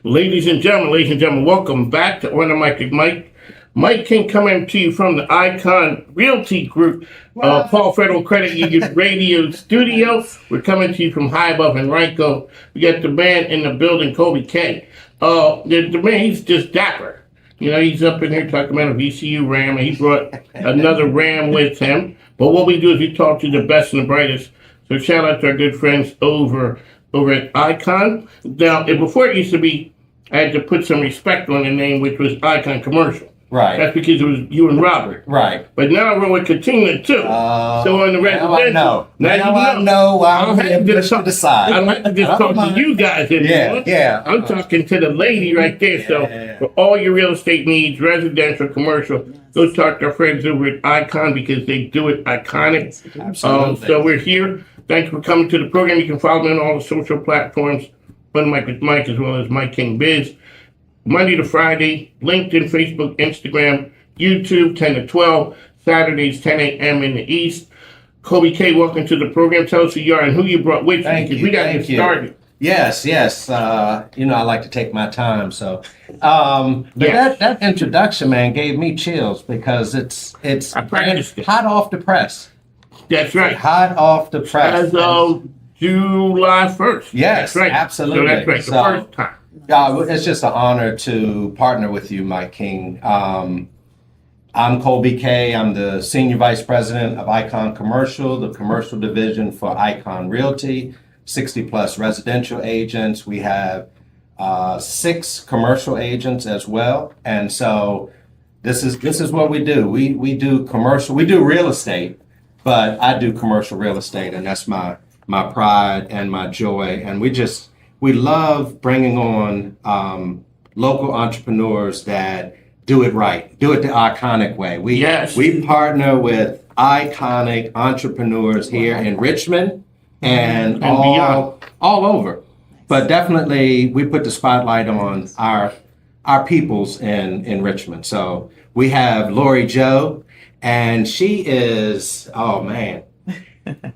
Ladies and gentlemen, welcome back to On the Mic with Mike. Mike King coming to you from the Icon Realty Group, Paul Federal Credit Union Radio Studio. We're coming to you from high above Henrico. We got the band in the building, Colby K. The man, he's just dapper. You know, he's up in here talking about a VCU Ram, and he brought another Ram with him. But what we do is we talk to the best and the brightest. So shout out to our good friends over at Icon. Now, before it used to be, I had to put some respect on the name, which was Icon Commercial. Right. That's because it was you and Robert. Right. But now we're with Katina too. So on the residential. Now I know. I don't have to decide. I don't have to just talk to you guys anymore. Yeah. I'm talking to the lady right there. So for all your real estate needs, residential, commercial, go talk to our friends over at Icon because they do it iconic. Absolutely. So we're here. Thanks for coming to the program. You can follow me on all the social platforms. On Mike with Mike, as well as Mike King Biz. Monday to Friday, LinkedIn, Facebook, Instagram, YouTube, 10 to 12. Saturdays, 10 a.m. in the East. Colby K, welcome to the program. Tell us who you are and who you brought with you, because we got to get started. Yes. I like to take my time. So, that introduction, man, gave me chills because it's hot off the press. That's right. Hot off the press. As of July 1st. Yes, that's right. Absolutely. So that's right. The first time. It's just an honor to partner with you, Mike King. I'm Colby K. I'm the Senior Vice President of Icon Commercial, the commercial division for Icon Realty, 60-plus residential agents. We have 6 commercial agents as well. And so this is what we do. We do commercial. We do real estate, but I do commercial real estate, and that's my pride and my joy. And we love bringing on local entrepreneurs that do it right, do it the iconic way. We partner with iconic entrepreneurs here in Richmond and all over. But definitely we put the spotlight on our peoples in Richmond. So we have Lori Jo, and she is, oh man.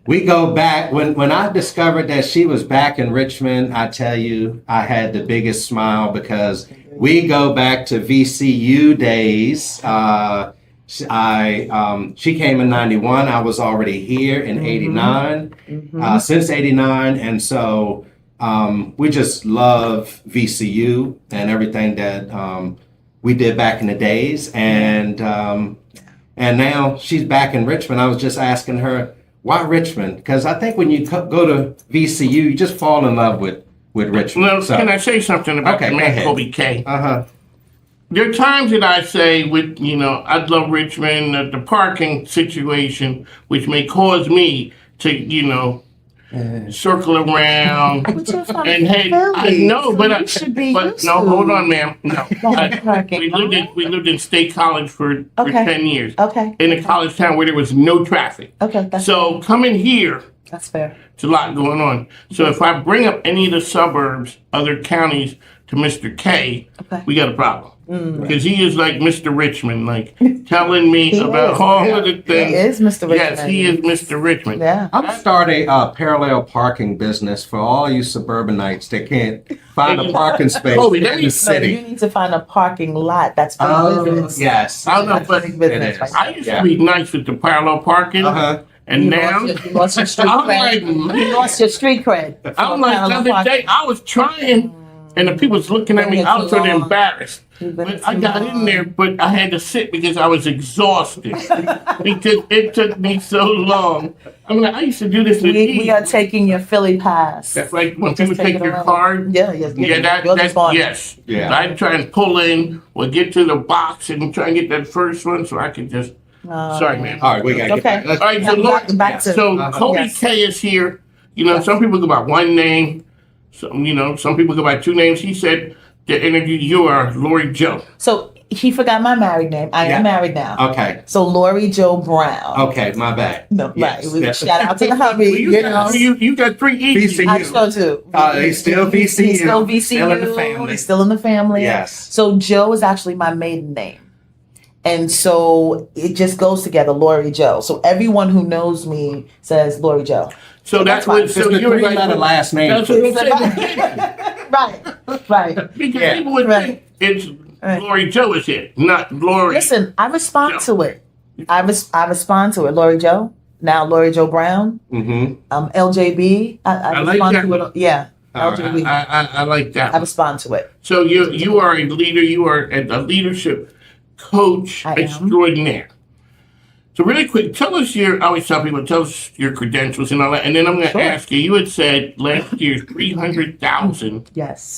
We go back, when I discovered that she was back in Richmond, I tell you, I had the biggest smile because we go back to VCU days. She came in 91. I was already here in 89, since 89. And so we just love VCU and everything that we did back in the days. And now she's back in Richmond. I was just asking her, why Richmond? Because I think when you go to VCU, you just fall in love with Richmond. Well, can I say something about the man Colby K? There are times that I say, I love Richmond, the parking situation, which may cause me to, circle around and head. I know, but no, hold on, ma'am. No, we lived in State College for 10 years. In a college town where there was no traffic. So coming here, that's fair. It's a lot going on. So if I bring up any of the suburbs, other counties to Mr. K, we got a problem. Because he is like Mr. Richmond, like telling me about all of the things. He is Mr. Richmond. Yes, he is Mr. Richmond. Yeah. I'm starting a parallel parking business for all you suburbanites that can't find a parking space in the city. You need to find a parking lot that's for business. Yes. I don't know, but I used to be nice with the parallel parking. And you now lost your street cred. You lost your street cred. I'm like the other day, I was trying, and the people was looking at me. I was sort of embarrassed. But I got in there, but I had to sit because I was exhausted. Because it took me so long. I mean, I used to do this. We are taking your Philly pass. That's like when people take your card. Yes. Yeah. I'd try and pull in or get to the box and try and get that first one so I could just. Sorry, man. All right, we got to get back. All right, so Colby K is here. Some people go by one name. Some people go by 2 names. He said to interview you are Lori Jo. So he forgot my married name. I am married now. Okay. So Lori Jo Brown. Okay, my bad. No, right. Shout out to the hubby. You got 3 E's. I still do. He's still VCU. He's still VCU. Still in the family. He's still in the family. Yes. So Jo is actually my maiden name. And so it just goes together, Lori Jo. So everyone who knows me says Lori Jo. So that's what. So you're not a last name. That's what Right. Because people would think it's Lori Jo is it, not Lori. Listen, I respond to it. I respond to it. Lori Jo. Now Lori Jo Brown. LJB. I like respond that. to it. Yeah. LJB. I like that. I respond to it. So you are a leader. You are a leadership coach extraordinaire. So really quick, I always tell people, tell us your credentials and all that, and then I'm going to ask you, you had said last year 300,000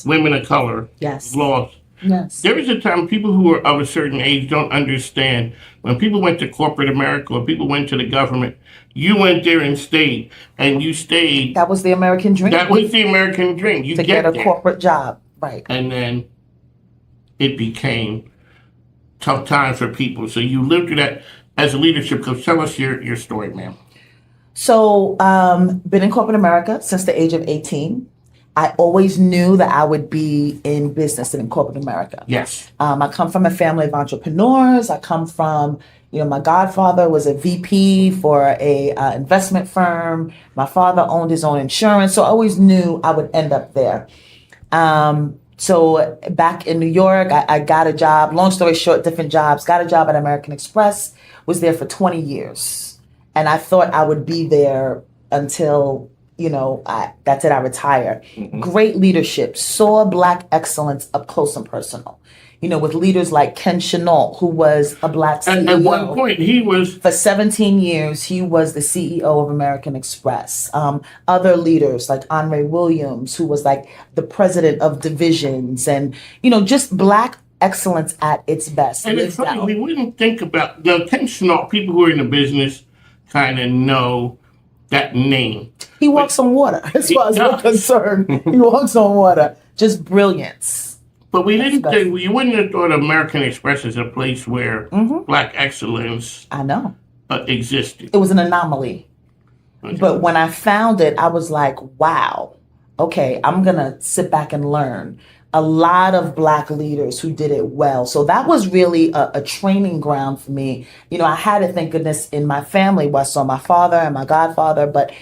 women of color lost. Yes. There was a time people who are of a certain age don't understand. When people went to corporate America or people went to the government, you went there and stayed, and you stayed. That was the American dream. That was the American dream. You to get a corporate job, right. And then it became tough times for people. So you lived through that as a leadership coach. Tell us your story, ma'am. So, been in corporate America since the age of 18. I always knew that I would be in business and in corporate America. Yes. I come from a family of entrepreneurs. I come from My godfather was a VP for a investment firm. My father owned his own insurance, so I always knew I would end up there. So back in New York, I got a job. Long story short, different jobs. Got a job at American Express. Was there for 20 years, and I thought I would be there until that's it. I retire. Great leadership. Saw Black excellence up close and personal. With leaders like Ken Chenault, who was a Black CEO. At one point, he was... For 17 years, he was the CEO of American Express. Other leaders like Andre Williams, who was like the president of divisions, and, just Black excellence at its best. And it's funny, we didn't think about... Ken Chenault, people who are in the business kind of know that name. He walks on water, as far as we're concerned. He walks on water. Just brilliance. But we didn't think, you wouldn't have thought American Express is a place where Black excellence existed. It was an anomaly. Okay. But when I found it, I was like, wow, okay, I'm going to sit back and learn. A lot of Black leaders who did it well. So that was really a training ground for me. I had it, thank goodness, in my family where I saw my father and my godfather, but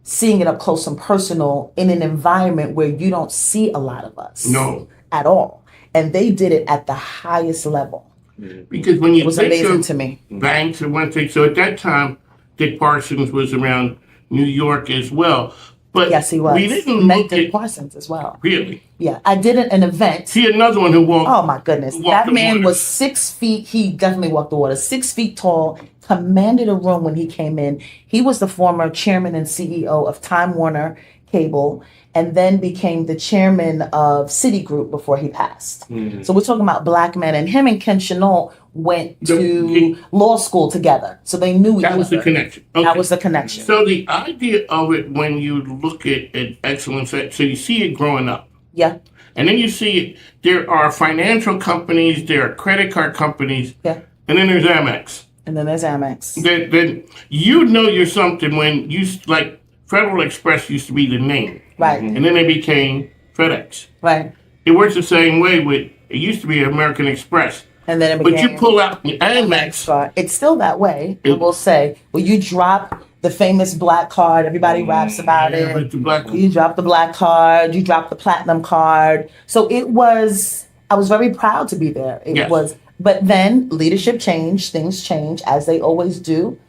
seeing it up close and personal in an environment where you don't see a lot of us. No. At all. And they did it at the highest level. Because when you it was amazing to me. Banks and one thing, so at that time, Dick Parsons was around New York as well. But yes, he was. We didn't look Dick Parsons as well. Really? Yeah, I did an event. See, another one who walked. Oh my goodness, that man was 6 feet. He definitely walked the water. 6 feet tall. Commanded a room when he came in. He was the former chairman and CEO of Time Warner Cable, and then became the chairman of Citigroup before he passed. So we're talking about Black men, and him and Ken Chenault went to law school together. So they knew each other. That was the connection. Okay. That was the connection. So the idea of it, when you look at excellence, so you see it growing up. Yeah. And then you see it, there are financial companies, there are credit card companies, and then there's Amex. And then there's Amex. Then you're something when you, like, Federal Express used to be the name. Right. And then they became FedEx. Right. It works the same way with, it used to be American Express. And then it became... But you pull out the Amex. It's still that way, I will say. Well, you drop the famous black card. Everybody raps about it. You drop the black card. You drop the platinum card. So it was, I was very proud to be there. It was, but then leadership changed. Things change, as they always do.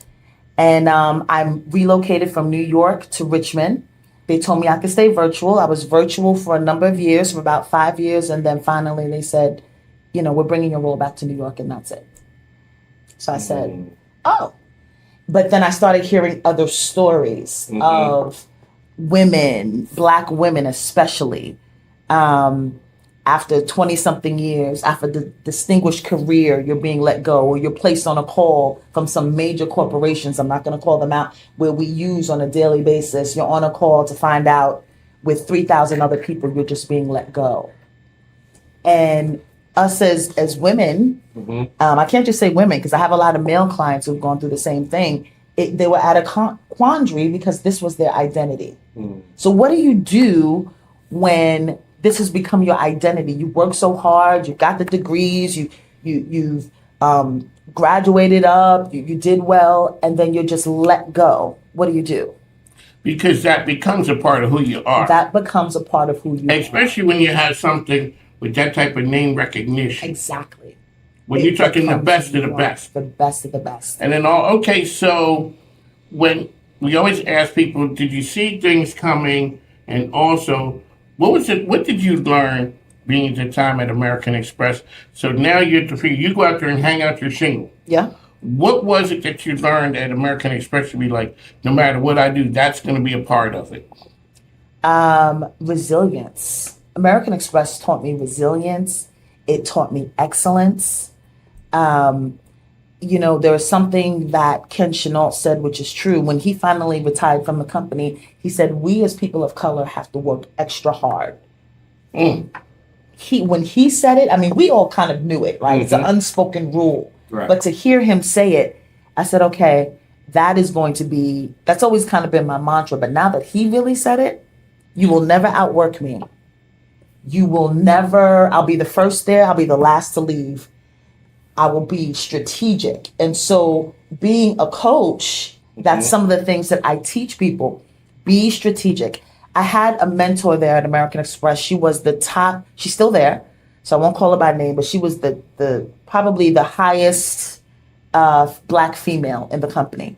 And I'm relocated from New York to Richmond. They told me I could stay virtual. I was virtual for a number of years, for about 5 years. And then finally they said, we're bringing your role back to New York, and that's it. So I said, oh. But then I started hearing other stories of women, Black women especially, after 20-something years, after the distinguished career, you're being let go, or you're placed on a call from some major corporations, I'm not going to call them out, where we use on a daily basis. You're on a call to find out with 3,000 other people, you're just being let go. And us as women, I can't just say women, because I have a lot of male clients who've gone through the same thing. They were at a quandary because this was their identity. So what do you do when this has become your identity? You work so hard, you got the degrees, you've graduated up, you did well, and then you're just let go. What do you do? Because that becomes a part of who you are. That becomes a part of who you are. Especially when you have something with that type of name recognition. Exactly. When you're talking the best of the best. The best of the best. And then, so when we always ask people, did you see things coming? And also, what did you learn being at the time at American Express? So now you're at the free, you go out there and hang out your shingle. Yeah. What was it that you learned at American Express to be like, no matter what I do, that's going to be a part of it? Resilience. American Express taught me resilience. It taught me excellence. There was something that Ken Chenault said, which is true. When he finally retired from the company, he said, we as people of color have to work extra hard. When he said it, we all kind of knew it, right? It's an unspoken rule. Right. But to hear him say it, I said, okay, that's always kind of been my mantra. But now that he really said it, you will never outwork me. You will never, I'll be the first there, I'll be the last to leave. I will be strategic. And so being a coach, that's some of the things that I teach people. Be strategic. I had a mentor there at American Express. She was the top, she's still there, so I won't call her by name, but she was the probably the highest Black female in the company.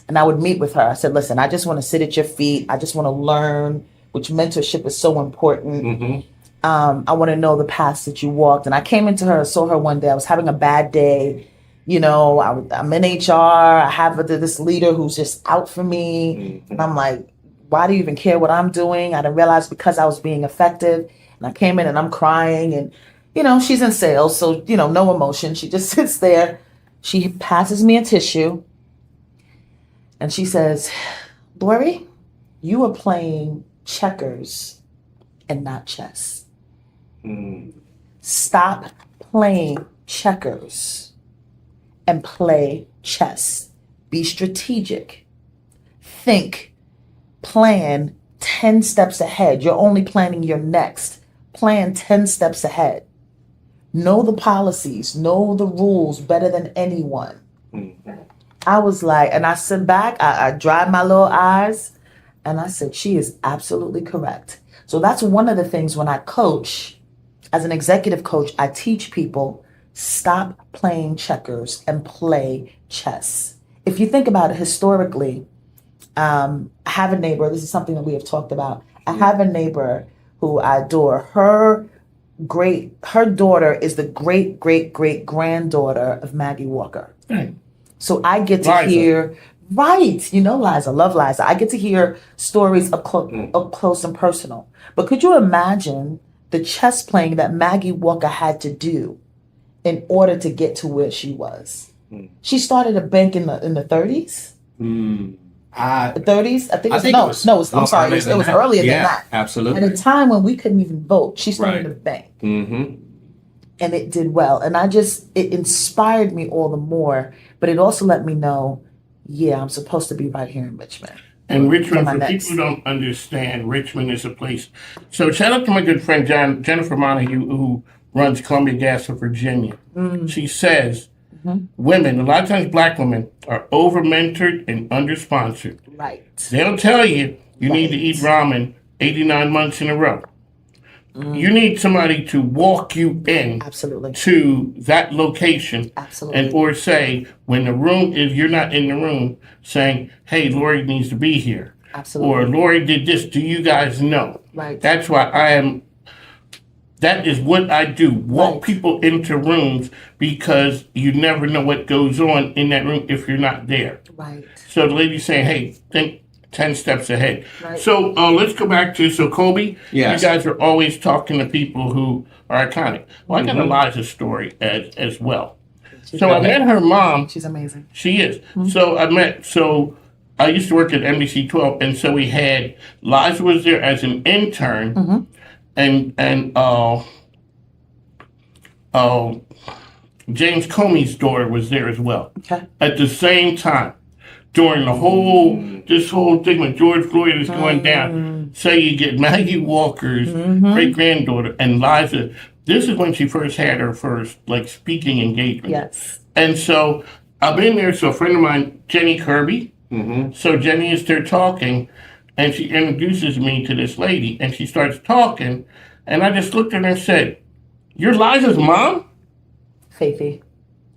And I would meet with her. I said, listen, I just want to sit at your feet. I just want to learn, which mentorship is so important. I want to know the paths that you walked. And I came into her, saw her one day. I was having a bad day. You know, I'm in HR. I have this leader who's just out for me. And I'm like, why do you even care what I'm doing? I didn't realize because I was being effective. And I came in and I'm crying. And, you know, she's in sales. So, you know, no emotion. She just sits there. She passes me a tissue. And she says, Lori, you are playing checkers and not chess. Stop playing checkers and play chess. Be strategic. Think. Plan 10 steps ahead. You're only planning your next. Plan 10 steps ahead. Know the policies. Know the rules better than anyone. I was like, and I sit back, I dried my little eyes, and I said, she is absolutely correct. So that's one of the things when I coach, as an executive coach, I teach people, stop playing checkers and play chess. If you think about it historically, I have a neighbor, this is something that we have talked about. I have a neighbor who I adore. Her daughter is the great granddaughter of Maggie Walker. So I get to hear, right, you know Liza, love Liza. I get to hear stories up close and personal. But could you imagine the chess playing that Maggie Walker had to do in order to get to where she was? She started a bank in the 30s. The 30s? I think it was earlier than that. Absolutely. At a time when we couldn't even vote, she started a bank. And it did well. And it inspired me all the more. But it also let me know, I'm supposed to be right here in Richmond. And Richmond, for people who don't understand, Richmond is a place. So shout out to my good friend Jennifer Montague, who runs Columbia Gas of Virginia. She says, women, a lot of times Black women, are over-mentored and under-sponsored. Right. They'll tell you need to eat ramen 89 months in a row. You need somebody to walk you in to that location. And or say, when the room, if you're not in the room, saying, hey, Lori needs to be here. Or Lori did this. Do you guys know? Right. That's why that is what I do. Walk people into rooms because you never know what goes on in that room if you're not there. Right. So the lady's saying, hey, think 10 steps ahead. Right. So let's go back to, Colby, Yes. you guys are always talking to people who are iconic. Well, I got Eliza's story as well. I met her mom. She's amazing. She is. So I used to work at NBC 12, and so we had, Liza was there as an intern, and James Comey's daughter was there as well. At the same time. During this whole thing when George Floyd is going down, say you get Maggie Walker's great-granddaughter and Liza. This is when she first had her first, speaking engagement. Yes. And so I've been there. So a friend of mine, Jenny Kirby. So Jenny is there talking, and she introduces me to this lady, and she starts talking, and I just looked at her and said, "You're Liza's mom?" Faithy.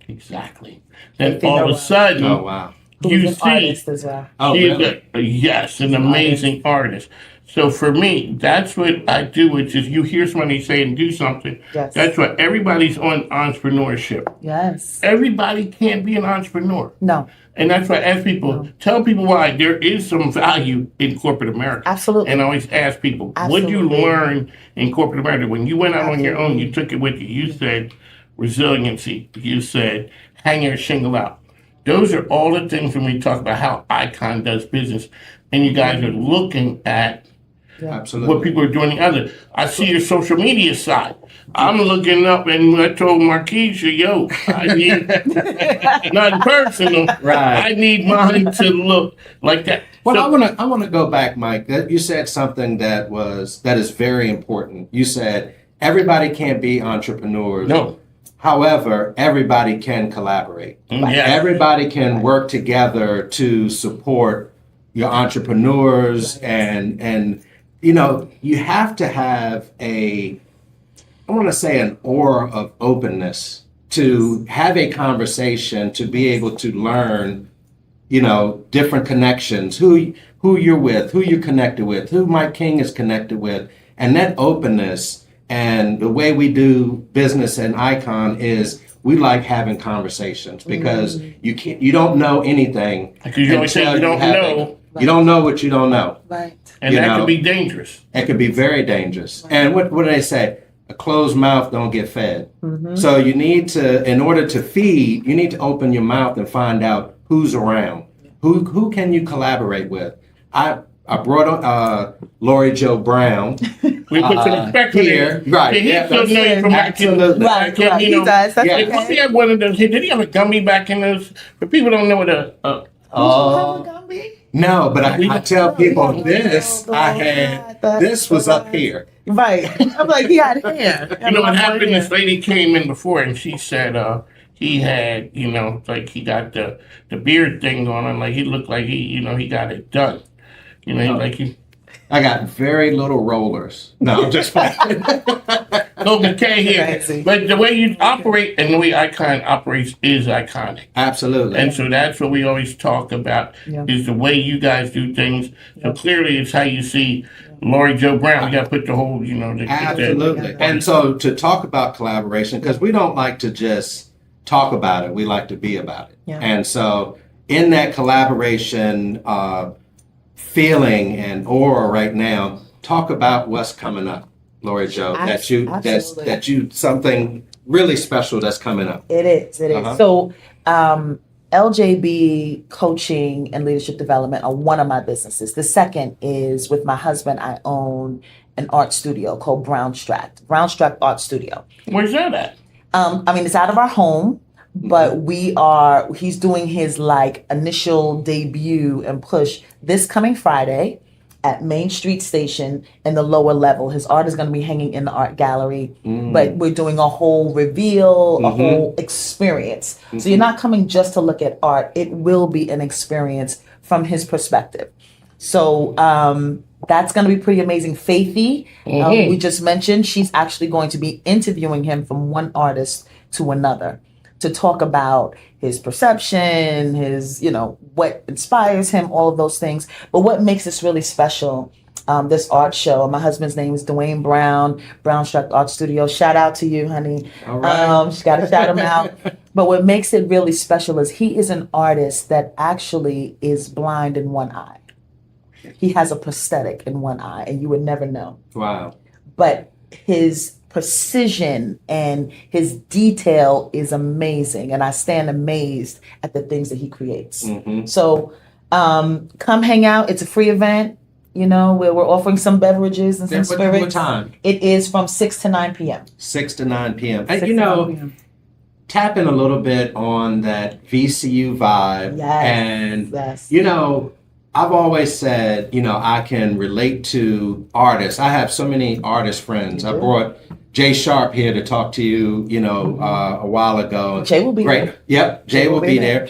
Exactly. Then all of a sudden, oh wow. You an see, artist as well. Yes, an amazing artist. So for me, that's what I do, which is you hear somebody say and do something. Yes. That's why everybody's on entrepreneurship. Yes. Everybody can't be an entrepreneur. No. And that's why I ask people, tell people why there is some value in corporate America. Absolutely. And I always ask people, what did you learn in corporate America? When you went out on your own, you took it with you. You said resiliency. You said hang your shingle out. Those are all the things when we talk about how Icon does business. And you guys are looking at what people are doing. I see your social media side. I'm looking up and I told Markeisha, I need, not personal, I need mine to look like that. Well, I want to go back, Mike. You said something that is very important. You said everybody can't be entrepreneurs. No. However, everybody can collaborate. Yeah. Everybody can work together to support your entrepreneurs and you know, you have to have I want to say an aura of openness to have a conversation, to be able to learn, you know, different connections, who you're with, who you're connected with, who Mike King is connected with. And that openness and the way we do business in Icon is we like having conversations because you don't know anything. Because you always say you don't know. You don't know what you don't know. Right. And that can be dangerous. It could be very dangerous. And what do they say? A closed mouth don't get fed. Mm-hmm. So you need to, in order to feed, you need to open your mouth and find out who's around. Who can you collaborate with? I brought on Lori Jo Brown. We put some respect here. Right. He Yeah, still know you from back in absolutely. Right, you he know, does. That's yeah. okay. He had one of those. Did he have a gummy back in those? But people don't know what no, but I tell people this. This was up here. Right. I'm like, he had hair. You know what happened? This lady came in before and she said he had, you know, like he got the beard thing going on, like he looked like he got it done. You know, like he. I got very little rollers. No, I'm just playing. No, McCrea here. But the way you operate and the way Icon operates is iconic. Absolutely. And so that's what we always talk about is the way you guys do things. So clearly it's how you see Lori Jo Brown. We got to put the whole, Absolutely. And so to talk about collaboration, because we don't like to just talk about it. We like to be about it. Yeah. And so in that collaboration feeling and aura right now, talk about what's coming up, Lori Jo. That you something really special that's coming up. It is. So LJB coaching and leadership development are one of my businesses. The second is with my husband. I own an art studio called Brownstrack Art Studio. Where's that at? It's out of our home, but he's doing his like initial debut and push this coming Friday at Main Street Station in the lower level. His art is going to be hanging in the art gallery, but we're doing a whole reveal, a whole experience. So you're not coming just to look at art. It will be an experience from his perspective. So that's going to be pretty amazing. Faithy, we just mentioned, she's actually going to be interviewing him from one artist to another to talk about his perception, his, what inspires him, all of those things. But what makes this really special, this art show, my husband's name is Dwayne Brown, Brownstruck Art Studio. Shout out to you, honey. All right. Just got to shout him out. But what makes it really special is he is an artist that actually is blind in one eye. He has a prosthetic in one eye, and you would never know. Wow. But his precision and his detail is amazing, and I stand amazed at the things that he creates. So come hang out. It's a free event, where we're offering some beverages and some spirits. What time? It is from 6 to 9 p.m. 6 to 9 p.m. And tap in a little bit on that VCU vibe. And I've always said, I can relate to artists. I have so many artist friends. I brought Jay Sharp here to talk to you, a while ago. Jay will be there. Yep, Jay will be there.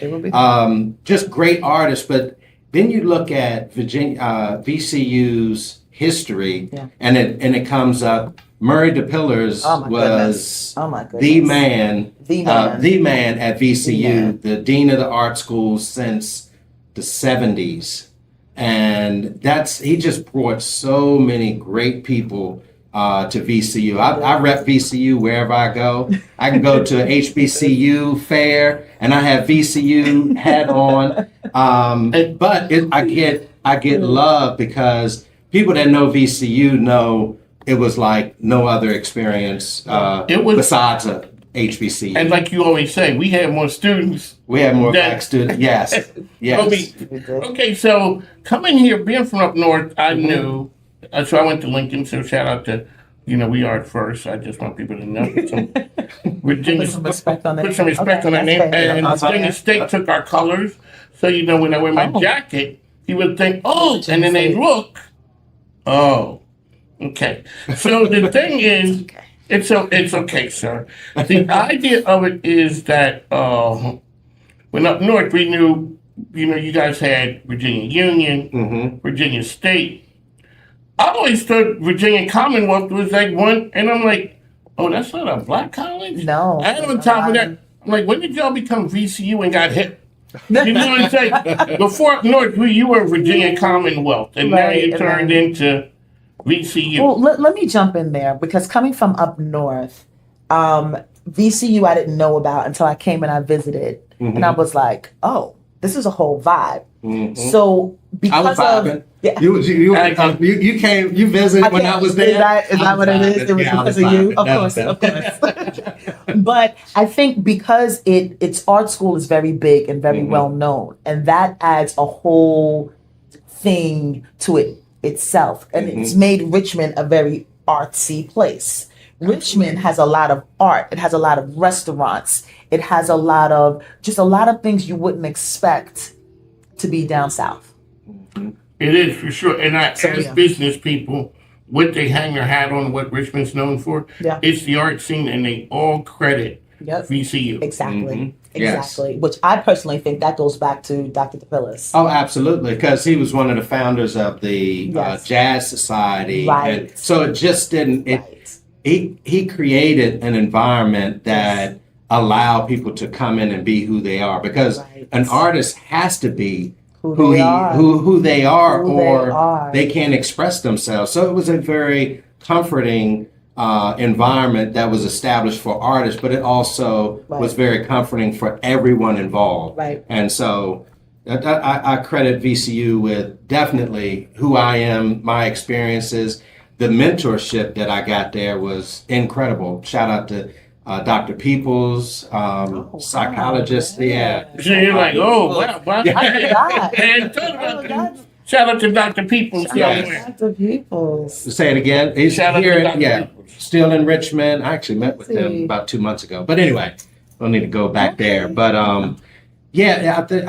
Just great artists. But then you look at VCU's history, and it comes up. Murray DePillars was the man at VCU, the dean of the art school since the 70s. And he just brought so many great people to VCU. I rep VCU wherever I go. I can go to HBCU fair and I have VCU hat on. But I get love because people that know VCU know it was like no other experience besides a HBCU. And like you always say, we have more students. We have more black students. Yes. Okay, so coming here, being from up north, I knew. So I went to Lincoln. So shout out to, we are at first. I just want people to know. Put some respect on that name. And Virginia State took our colors. So when I wear my jacket, you would think, and then they look, okay. So the thing is, It's okay, sir. The idea of it is that when up north we knew, you guys had Virginia Union, Virginia State. I always thought Virginia Commonwealth was like one, and I'm like, oh, that's not a black college? No. And on top of that, I'm like, when did y'all become VCU and got hit? You know what I'm saying? Before up north, you were Virginia Commonwealth, and now you turned into VCU. Well, let me jump in there because coming from up north, VCU I didn't know about until I came and I visited, and I was like, oh, this is a whole vibe. So because of you came, you visited when I was there. Is that what it is? It was because of you, of course. But I think because its art school is very big and very well known, and that adds a whole thing to it itself, and it's made Richmond a very artsy place. Richmond has a lot of art. It has a lot of restaurants. It has a lot of things you wouldn't expect to be down south. It is for sure. And I ask business people what they hang their hat on, what Richmond's known for. Yeah. It's the art scene, and they all credit VCU. Exactly. Exactly. Yes. Which I personally think that goes back to Dr. DePillis. Oh, absolutely. Because he was one of the founders of the Jazz Society. Right. And so it just didn't, he created an environment that allowed people to come in and be who they are. Because an artist has to be who they are, or they can't express themselves. So it was a very comforting environment that was established for artists, but it also was very comforting for everyone involved. Right. And so I credit VCU with definitely who I am, my experiences. The mentorship that I got there was incredible. Shout out to Dr. Peoples, psychologist. Yeah. So you're like, oh, wow. Shout out to Dr. Peoples. Dr. Peoples. Say it again. He's here, still in Richmond. I actually met with him about 2 months ago. But anyway, don't need to go back there. But I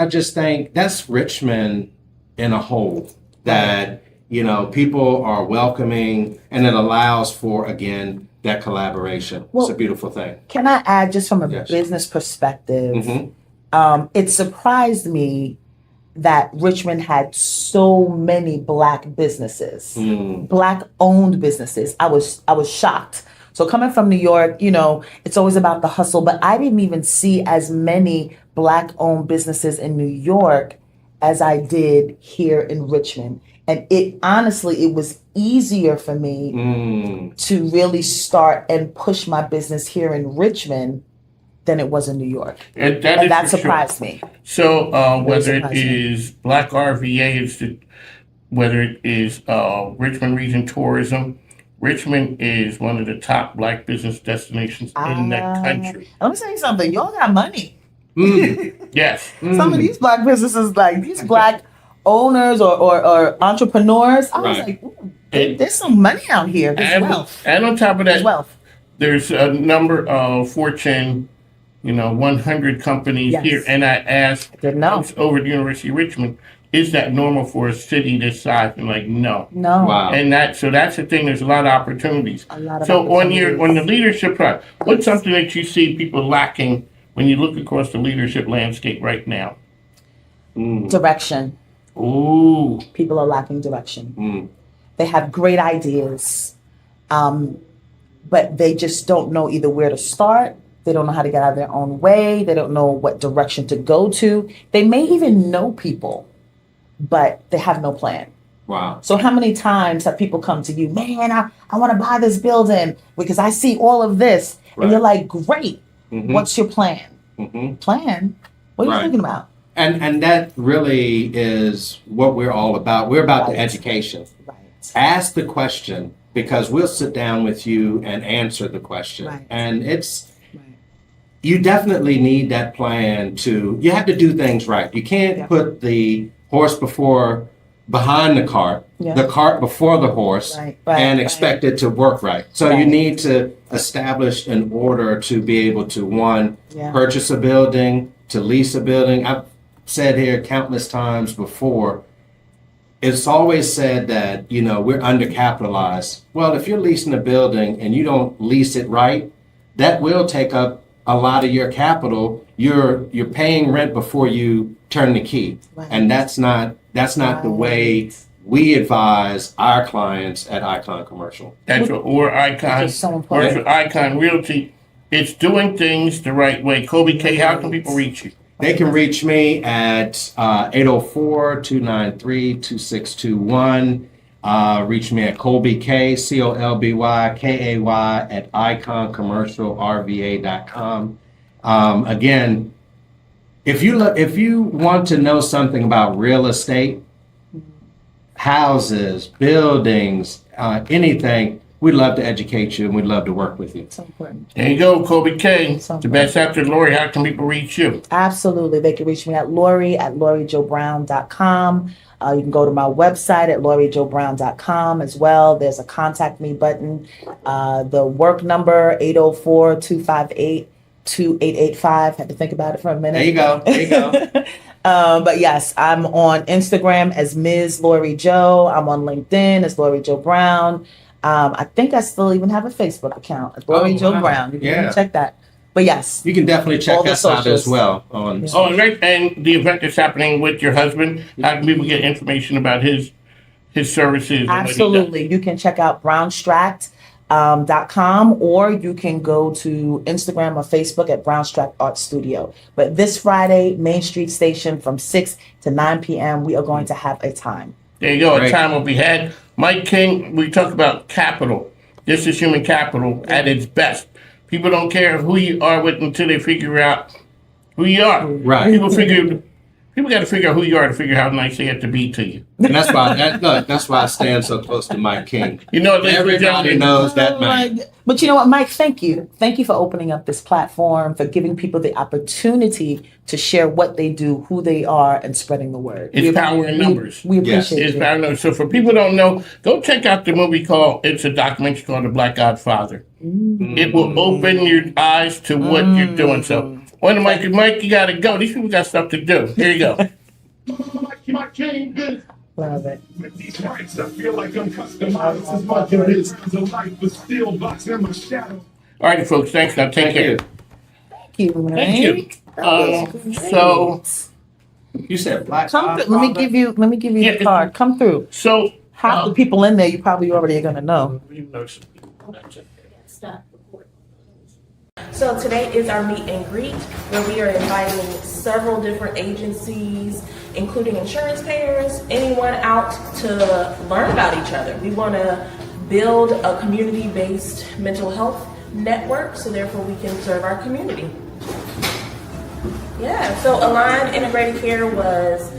just think that's Richmond in a whole. That, people are welcoming, and it allows for, again, that collaboration. It's a beautiful thing. Can I add, just from a business perspective, it surprised me that Richmond had so many Black businesses, Black owned businesses. I was shocked. So coming from New York, it's always about the hustle, but I didn't even see as many Black owned businesses in New York as I did here in Richmond. And it was easier for me to really start and push my business here in Richmond than it was in New York. And that surprised me. So whether it is Black RVA, whether it is Richmond Region Tourism, Richmond is one of the top Black business destinations in the country. Let me tell you something. Y'all got money. Yes. Some of these Black businesses, like these Black owners or entrepreneurs, I was like, there's some money out here. There's wealth. And on top of that, wealth. There's a number of Fortune 100 companies here. And I asked over at the University of Richmond, is that normal for a city this size? And like, no. Wow. And that's the thing. There's a lot of opportunities. On the leadership part, what's something that you see people lacking when you look across the leadership landscape right now? Direction. Ooh. People are lacking direction. They have great ideas, but they just don't know either where to start. They don't know how to get out of their own way. They don't know what direction to go to. They may even know people, but they have no plan. Wow. So how many times have people come to you, man, I want to buy this building because I see all of this. Right. And you're like, great. What's your plan? Plan? What are you thinking about? And that really is what we're all about. We're about the education. Right. Ask the question, because we'll sit down with you and answer the question. Right. And you definitely need that plan you have to do things right. You can't put the horse behind the cart before the horse, and expect it to work right. So you need to establish an order to be able to, one, purchase a building, to lease a building. I've said here countless times before, it's always said that, we're undercapitalized. Well, if you're leasing a building and you don't lease it right, that will take up a lot of your capital. You're paying rent before you turn the key. Right. And that's not the way we advise our clients at Icon Commercial. That's what, or Icon, or Icon Realty. It's doing things the right way. Colby K, how can people reach you? They can reach me at 804-293-2621. Reach me at Colby K, COLBYKAY at iconcommercialrva.com. Again, if you want to know something about real estate, houses, buildings, anything, we'd love to educate you and we'd love to work with you. So important. There you go, Colby K. The best after Lori. How can people reach you? Absolutely. They can reach me at lori@lorijoebrown.com. You can go to my website at lorijoebrown.com as well. There's a contact me button. The work number, 804-258-2885. Had to think about it for a minute. There you go. But yes, I'm on Instagram as Ms. Lori Jo. I'm on LinkedIn as Lori Jo Brown. I think I still even have a Facebook account at Lori Jo Brown. You can check that. But yes, you can definitely check us out as well. And the event that's happening with your husband, how can people get information about his services? Absolutely. You can check out brownstract.com, or you can go to Instagram or Facebook at Brownstract Art Studio. But this Friday, Main Street Station from 6 to 9 p.m., we are going to have a time. There you go. A time will be had. Mike King, we talk about capital. This is human capital at its best. People don't care who you are with until they figure out who you are. Right. People got to figure out who you are to figure out how nice they have to be to you. And that's why I stand so close to Mike King. Everybody knows that man. But you know what, Mike, thank you. Thank you for opening up this platform, for giving people the opportunity to share what they do, who they are, and spreading the word. It's power in numbers. We appreciate it. It's power in numbers. So for people who don't know, go check out the movie it's a documentary called The Black Godfather. It will open your eyes to what you're doing. So, Mike, you got to go. These people got stuff to do. Here you go. Love it. With these rights, I feel like I'm customized. This is my business. The life but still box in my shadow. All right, folks. Thanks. Now, take care. Thank you, man. Thank you. So, you said Black. Come through. Let me give you the card. Come through. So, half the people in there, you probably already are going to know. So today is our meet and greet, where we are inviting several different agencies, including insurance payers, anyone out to learn about each other. We want to build a community-based mental health network, so therefore we can serve our community. Yeah, so Align Integrated Care was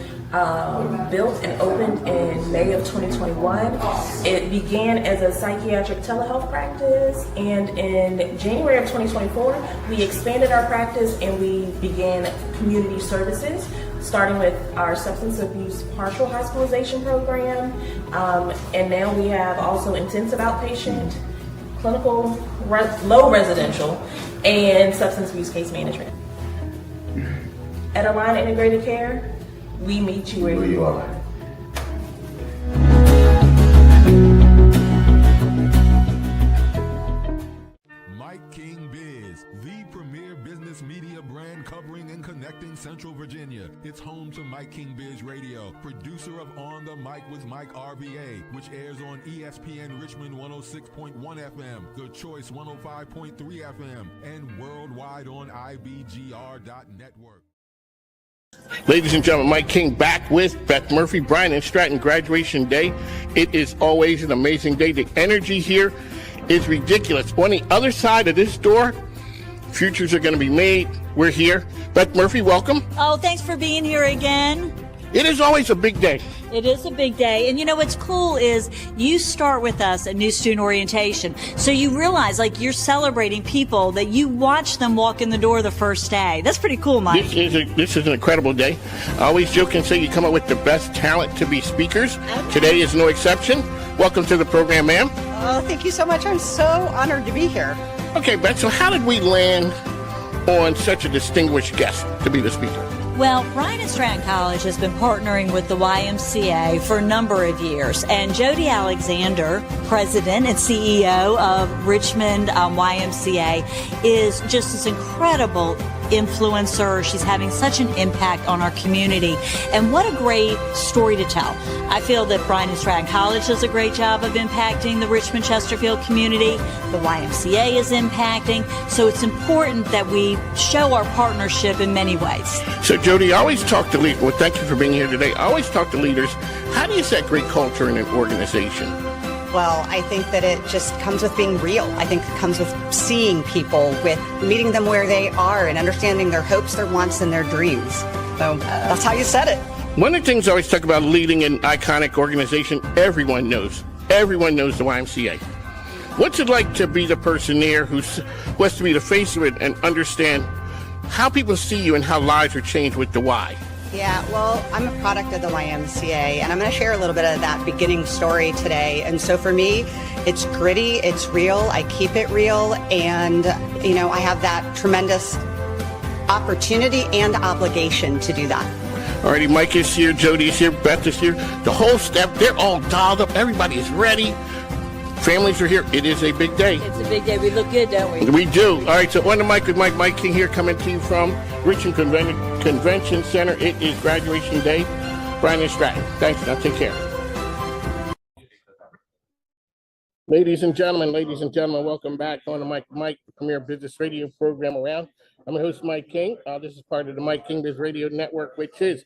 built and opened in May of 2021. It began as a psychiatric telehealth practice, and in January of 2024, we expanded our practice and we began community services, starting with our substance abuse partial hospitalization program, and now we have also intensive outpatient, clinical, low residential, and substance abuse case management. At Align Integrated Care, we meet you where you are. MIKEKINGBIZ, the premier business media brand covering and connecting Central Virginia. It's home to MIKEKINGBIZ Radio, producer of On the Mic with Mike RVA, which airs on ESPN Richmond 106.1 FM, The Choice 105.3 FM, and worldwide on IBGR.network. Ladies and gentlemen, Mike King back with Beth Murphy, Brian and Stratton Graduation Day. It is always an amazing day. The energy here is ridiculous. On the other side of this door, futures are going to be made. We're here. Beth Murphy, welcome. Oh, thanks for being here again. It is always a big day. It is a big day. And you know what's cool is you start with us at New Student Orientation. So you realize you're celebrating people that you watch them walk in the door the first day. That's pretty cool, Mike. This is an incredible day. I always joke and say you come up with the best talent to be speakers. Okay. Today is no exception. Welcome to the program, ma'am. Oh, thank you so much. I'm so honored to be here. Okay, Beth, so how did we land on such a distinguished guest to be the speaker? Well, Bryan and Stratton College has been partnering with the YMCA for a number of years, and Jody Alexander, president and CEO of Richmond YMCA, is just this incredible influencer. She's having such an impact on our community, and what a great story to tell. I feel that Bryan and Stratton College does a great job of impacting the Richmond Chesterfield community. The YMCA is impacting, so it's important that we show our partnership in many ways. So Jody, I always talk to leaders. Well, thank you for being here today. I always talk to leaders. How do you set great culture in an organization? Well, I think that it just comes with being real. I think it comes with seeing people, with meeting them where they are and understanding their hopes, their wants, and their dreams. So that's how you set it. One of the things I always talk about leading an iconic organization, everyone knows the YMCA. What's it like to be the person there who has to be the face of it and understand how people see you and how lives are changed with the Y? Yeah, well, I'm a product of the YMCA, and I'm going to share a little bit of that beginning story today. And so for me, it's gritty, it's real, I keep it real, and, you know, I have that tremendous opportunity and obligation to do that. Alrighty, Mike is here, Jody's here, Beth is here, the whole staff, they're all dialed up, everybody is ready. Families are here. It is a big day. It's a big day. We look good, don't we? We do. All right, so on the mic with Mike King here, coming to you from Richmond Convention Center. It is graduation day. Bryan and Stratton. Thanks. Now take care. Ladies and gentlemen, welcome back on the mic with Mike, the premier business radio program around. I'm your host, Mike King. This is part of the MIKEKINGBIZ Radio Network, which is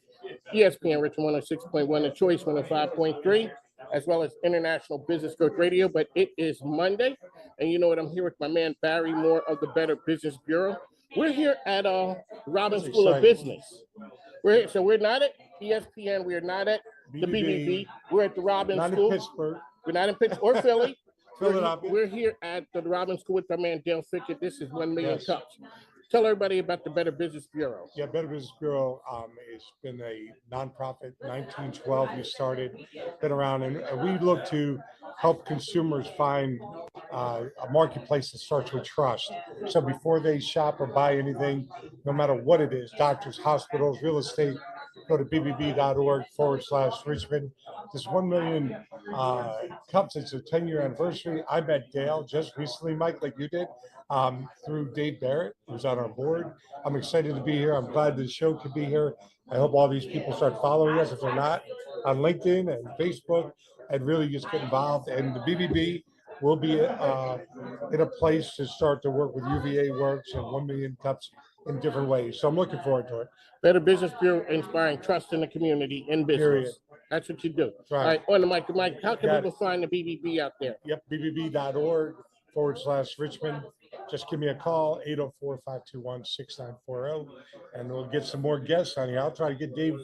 ESPN Richmond 106.1, The Choice 105.3. as well as International Business Growth Radio, but it is Monday, and you know what? I'm here with my man Barry Moore of the Better Business Bureau. We're here at Robbins School of Business. We're not at ESPN. We're not at the BBB. We're at the Robbins School. Not in Pittsburgh. We're not in Pittsburgh or Philly. Philadelphia. We're here at the Robbins School with our man Dale Fickett. This is 1 Million Cups. Tell everybody about the Better Business Bureau. Yeah, Better Business Bureau has been a nonprofit. 1912 we started, been around, and we look to help consumers find a marketplace that starts with trust. So before they shop or buy anything, no matter what it is, doctors, hospitals, real estate, go to bbb.org/Richmond. This 1 million cups, it's a 10-year anniversary. I met Dale just recently, Mike, like you did, through Dave Barrett, who's on our board. I'm excited to be here. I'm glad the show could be here. I hope all these people start following us, if they're not, on LinkedIn and Facebook, and really just get involved. And the BBB will be in a place to start to work with UVA Works and 1 Million Cups in different ways. So I'm looking forward to it. Better Business Bureau, inspiring trust in the community in business. Period. That's what you do. Right. All right, on the mic, Mike, how can people find the BBB out there? Yep, bbb.org/Richmond. Just give me a call, 804-521-6940, and we'll get some more guests on here. I'll try to get Dale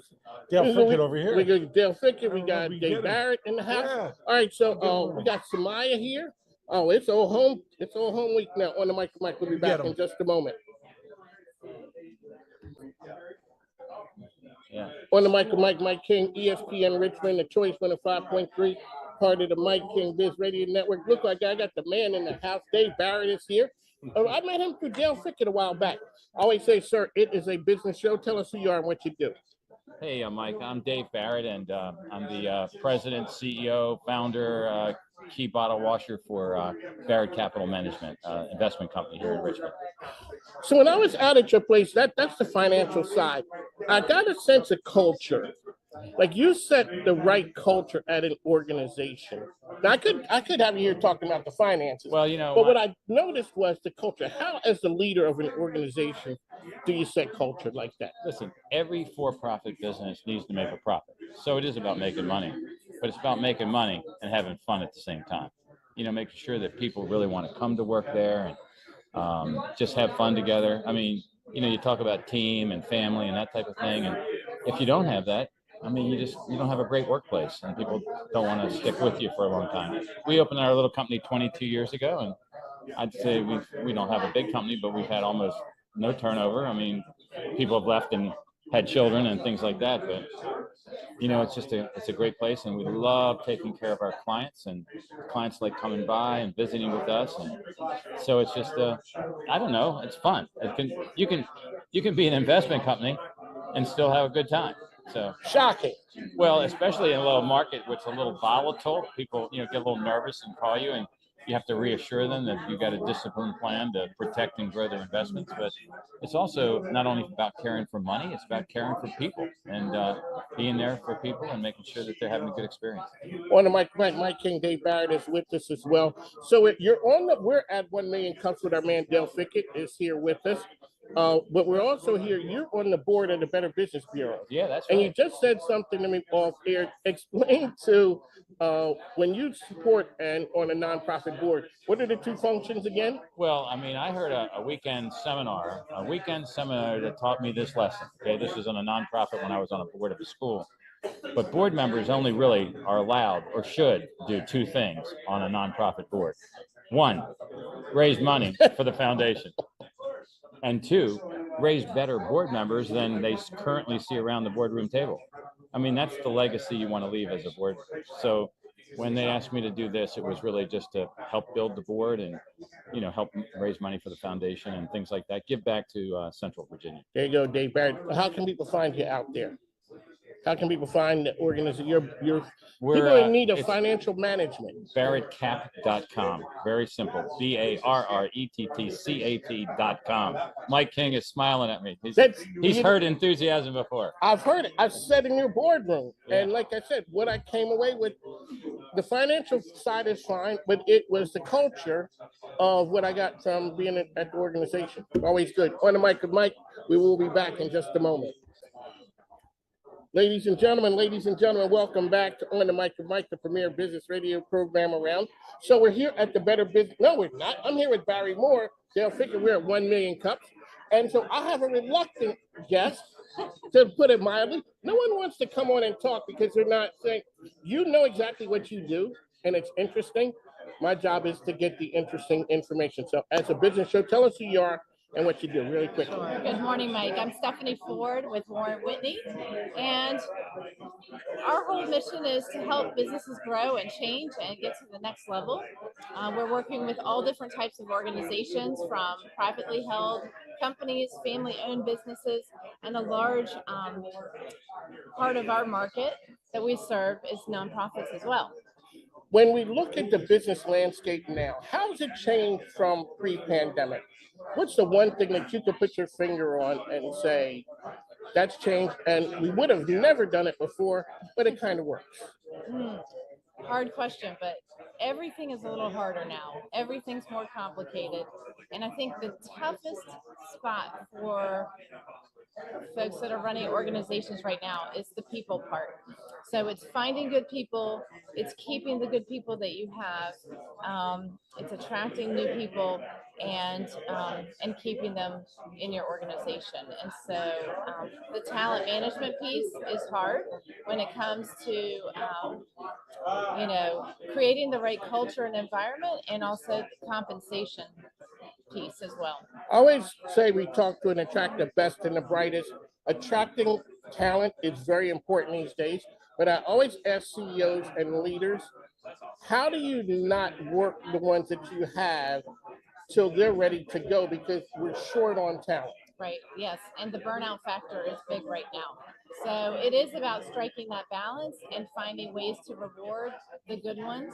Fickett over here. We got Dale Fickett, we got Dave Barrett in the house. Yeah. All right, so we got Samaya here. Oh, it's all home week now. On the mic, Mike, we'll be back in just a moment. Yeah. On the mic, Mike King, ESPN Richmond, The Choice 105.3, part of the MIKEKINGBIZ Radio Network. Look like I got the man in the house. Dave Barrett is here. I met him through Dale Fickett a while back. I always say, sir, it is a business show. Tell us who you are and what you do. Hey, Mike, I'm Dave Barrett, and I'm the president, CEO, founder, key bottle washer for Barrett Capital Management, investment company here in Richmond. So when I was out at your place, that's the financial side. I got a sense of culture. Like you set the right culture at an organization. Now, I could have you here talking about the finances. Well, you know, but what I noticed was the culture. How, as the leader of an organization, do you set culture like that? Listen, every for-profit business needs to make a profit. So it is about making money, but it's about making money and having fun at the same time. You know, making sure that people really want to come to work there and just have fun together. I mean, you know, you talk about team and family and that type of thing. And if you don't have that, I mean, you don't have a great workplace, and people don't want to stick with you for a long time. We opened our little company 22 years ago, and I'd say we don't have a big company, but we've had almost no turnover. I mean, people have left and had children and things like that, but you know, it's a great place, and we love taking care of our clients, and clients like coming by and visiting with us, and so it's just I don't know, it's fun. You can be an investment company and still have a good time. So shocking. Well, especially in a little market which is a little volatile, people get a little nervous and call you, and you have to reassure them that you've got a disciplined plan to protect and grow their investments. But it's also not only about caring for money, it's about caring for people and being there for people and making sure that they're having a good experience. One of Mike King, Dave Barrett is with us as well. So we're at 1 Million Cups with our man Dale Fickett is here with us. But we're also here. You're on the board of the Better Business Bureau. Yeah, that's right. And right. you just said something to me off air. Explain to when you support and on a nonprofit board, what are the two functions again? Well, I mean, I heard a weekend seminar that taught me this lesson. Okay, this was on a nonprofit when I was on a board of a school. But board members only really are allowed or should do two things on a nonprofit board. One, raise money for the foundation. And two, raise better board members than they currently see around the boardroom table. I mean, that's the legacy you want to leave as a board member. So when they asked me to do this, it was really just to help build the board and, help raise money for the foundation and things like that. Give back to Central Virginia. There you go, Dave Barrett. How can people find you out there? How can people find the organization? People in need of financial management. BarrettCap.com. Very simple. BarrettCap.com. Mike King is smiling at me. He's heard enthusiasm before. I've heard it. I've said in your boardroom. Yeah. And like I said, what I came away with, the financial side is fine, but it was the culture of what I got from being at the organization. Always good. On the mic with Mike, we will be back in just a moment. Ladies and gentlemen, welcome back to On the Mic with Mike, the premier business radio program around. So we're here at the Better Business. No, we're not. I'm here with Barry Moore. Dale Fickett. We're at 1 Million Cups. And so I have a reluctant guest, to put it mildly. No one wants to come on and talk because they're not saying, you know exactly what you do, and it's interesting. My job is to get the interesting information. So as a business show, tell us who you are and what you do really quickly. Sure. Good morning, Mike. I'm Stephanie Ford with Warren Whitney, and our whole mission is to help businesses grow and change and get to the next level. We're working with all different types of organizations, from privately held companies, family-owned businesses, and a large part of our market that we serve is nonprofits as well. When we look at the business landscape now, how has it changed from pre-pandemic? What's the one thing that you could put your finger on and say, that's changed, and we would have never done it before, but it kind of works? Hard question, but everything is a little harder now. Everything's more complicated. And I think the toughest spot for folks that are running organizations right now is the people part. So it's finding good people, it's keeping the good people that you have, it's attracting new people, and keeping them in your organization. And so the talent management piece is hard when it comes to creating the right culture and environment, and also the compensation piece as well. I always say we talk to and attract the best and the brightest. Attracting talent is very important these days, but I always ask CEOs and leaders, how do you not work the ones that you have till they're ready to go, because we're short on talent? Right, yes, and the burnout factor is big right now. So it is about striking that balance and finding ways to reward the good ones,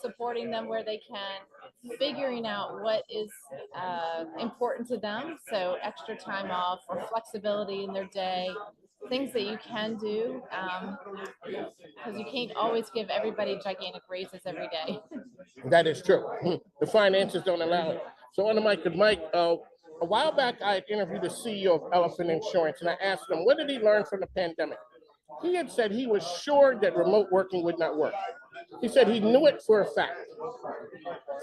supporting them where they can, figuring out what is important to them. So extra time off or flexibility in their day, things that you can do, because you can't always give everybody gigantic raises every day. That is true. The finances don't allow it. So on the mic with Mike, a while back, I had interviewed the CEO of Elephant Insurance, and I asked him, what did he learn from the pandemic? He had said he was sure that remote working would not work. He said he knew it for a fact.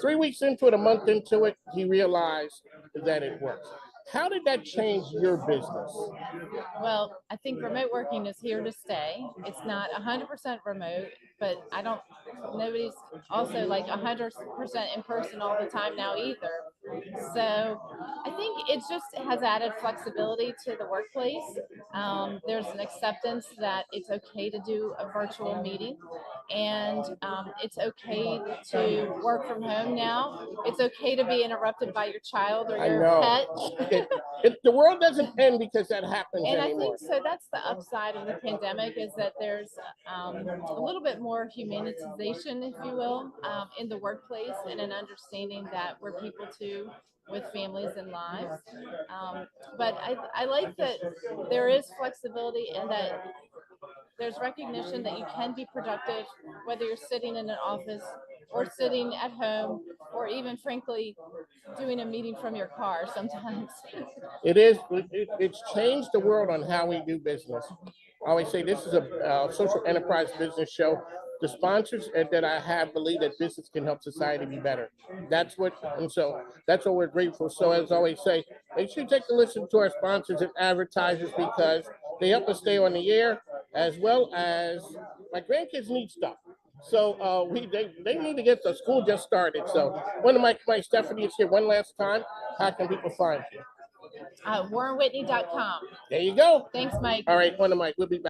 3 weeks into it, a month into it, he realized that it works. How did that change your business? Well, I think remote working is here to stay. It's not 100% remote, but nobody's also like 100% in person all the time now either. So I think it just has added flexibility to the workplace. There's an acceptance that it's okay to do a virtual meeting. And it's okay to work from home now. It's okay to be interrupted by your child or your pet. The world doesn't end because that happens And anymore. I think so. That's the upside of the pandemic, is that there's a little bit more humanization, if you will, in the workplace, and an understanding that we're people too, with families and lives. But I like that there is flexibility, and that there's recognition that you can be productive, whether you're sitting in an office or sitting at home, or even frankly doing a meeting from your car sometimes. It's changed the world on how we do business. I always say this is a social enterprise business show. The sponsors that I have believe that business can help society be better. That's what we're grateful. So as I always say, make sure you take a listen to our sponsors and advertisers, because they help us stay on the air, as well as my grandkids need stuff. So they need to get to school just started. So one of my Stephanie is here one last time. How can people find you? WarrenWhitney.com. There you go. Thanks, Mike. All right, one of Mike. We'll be back.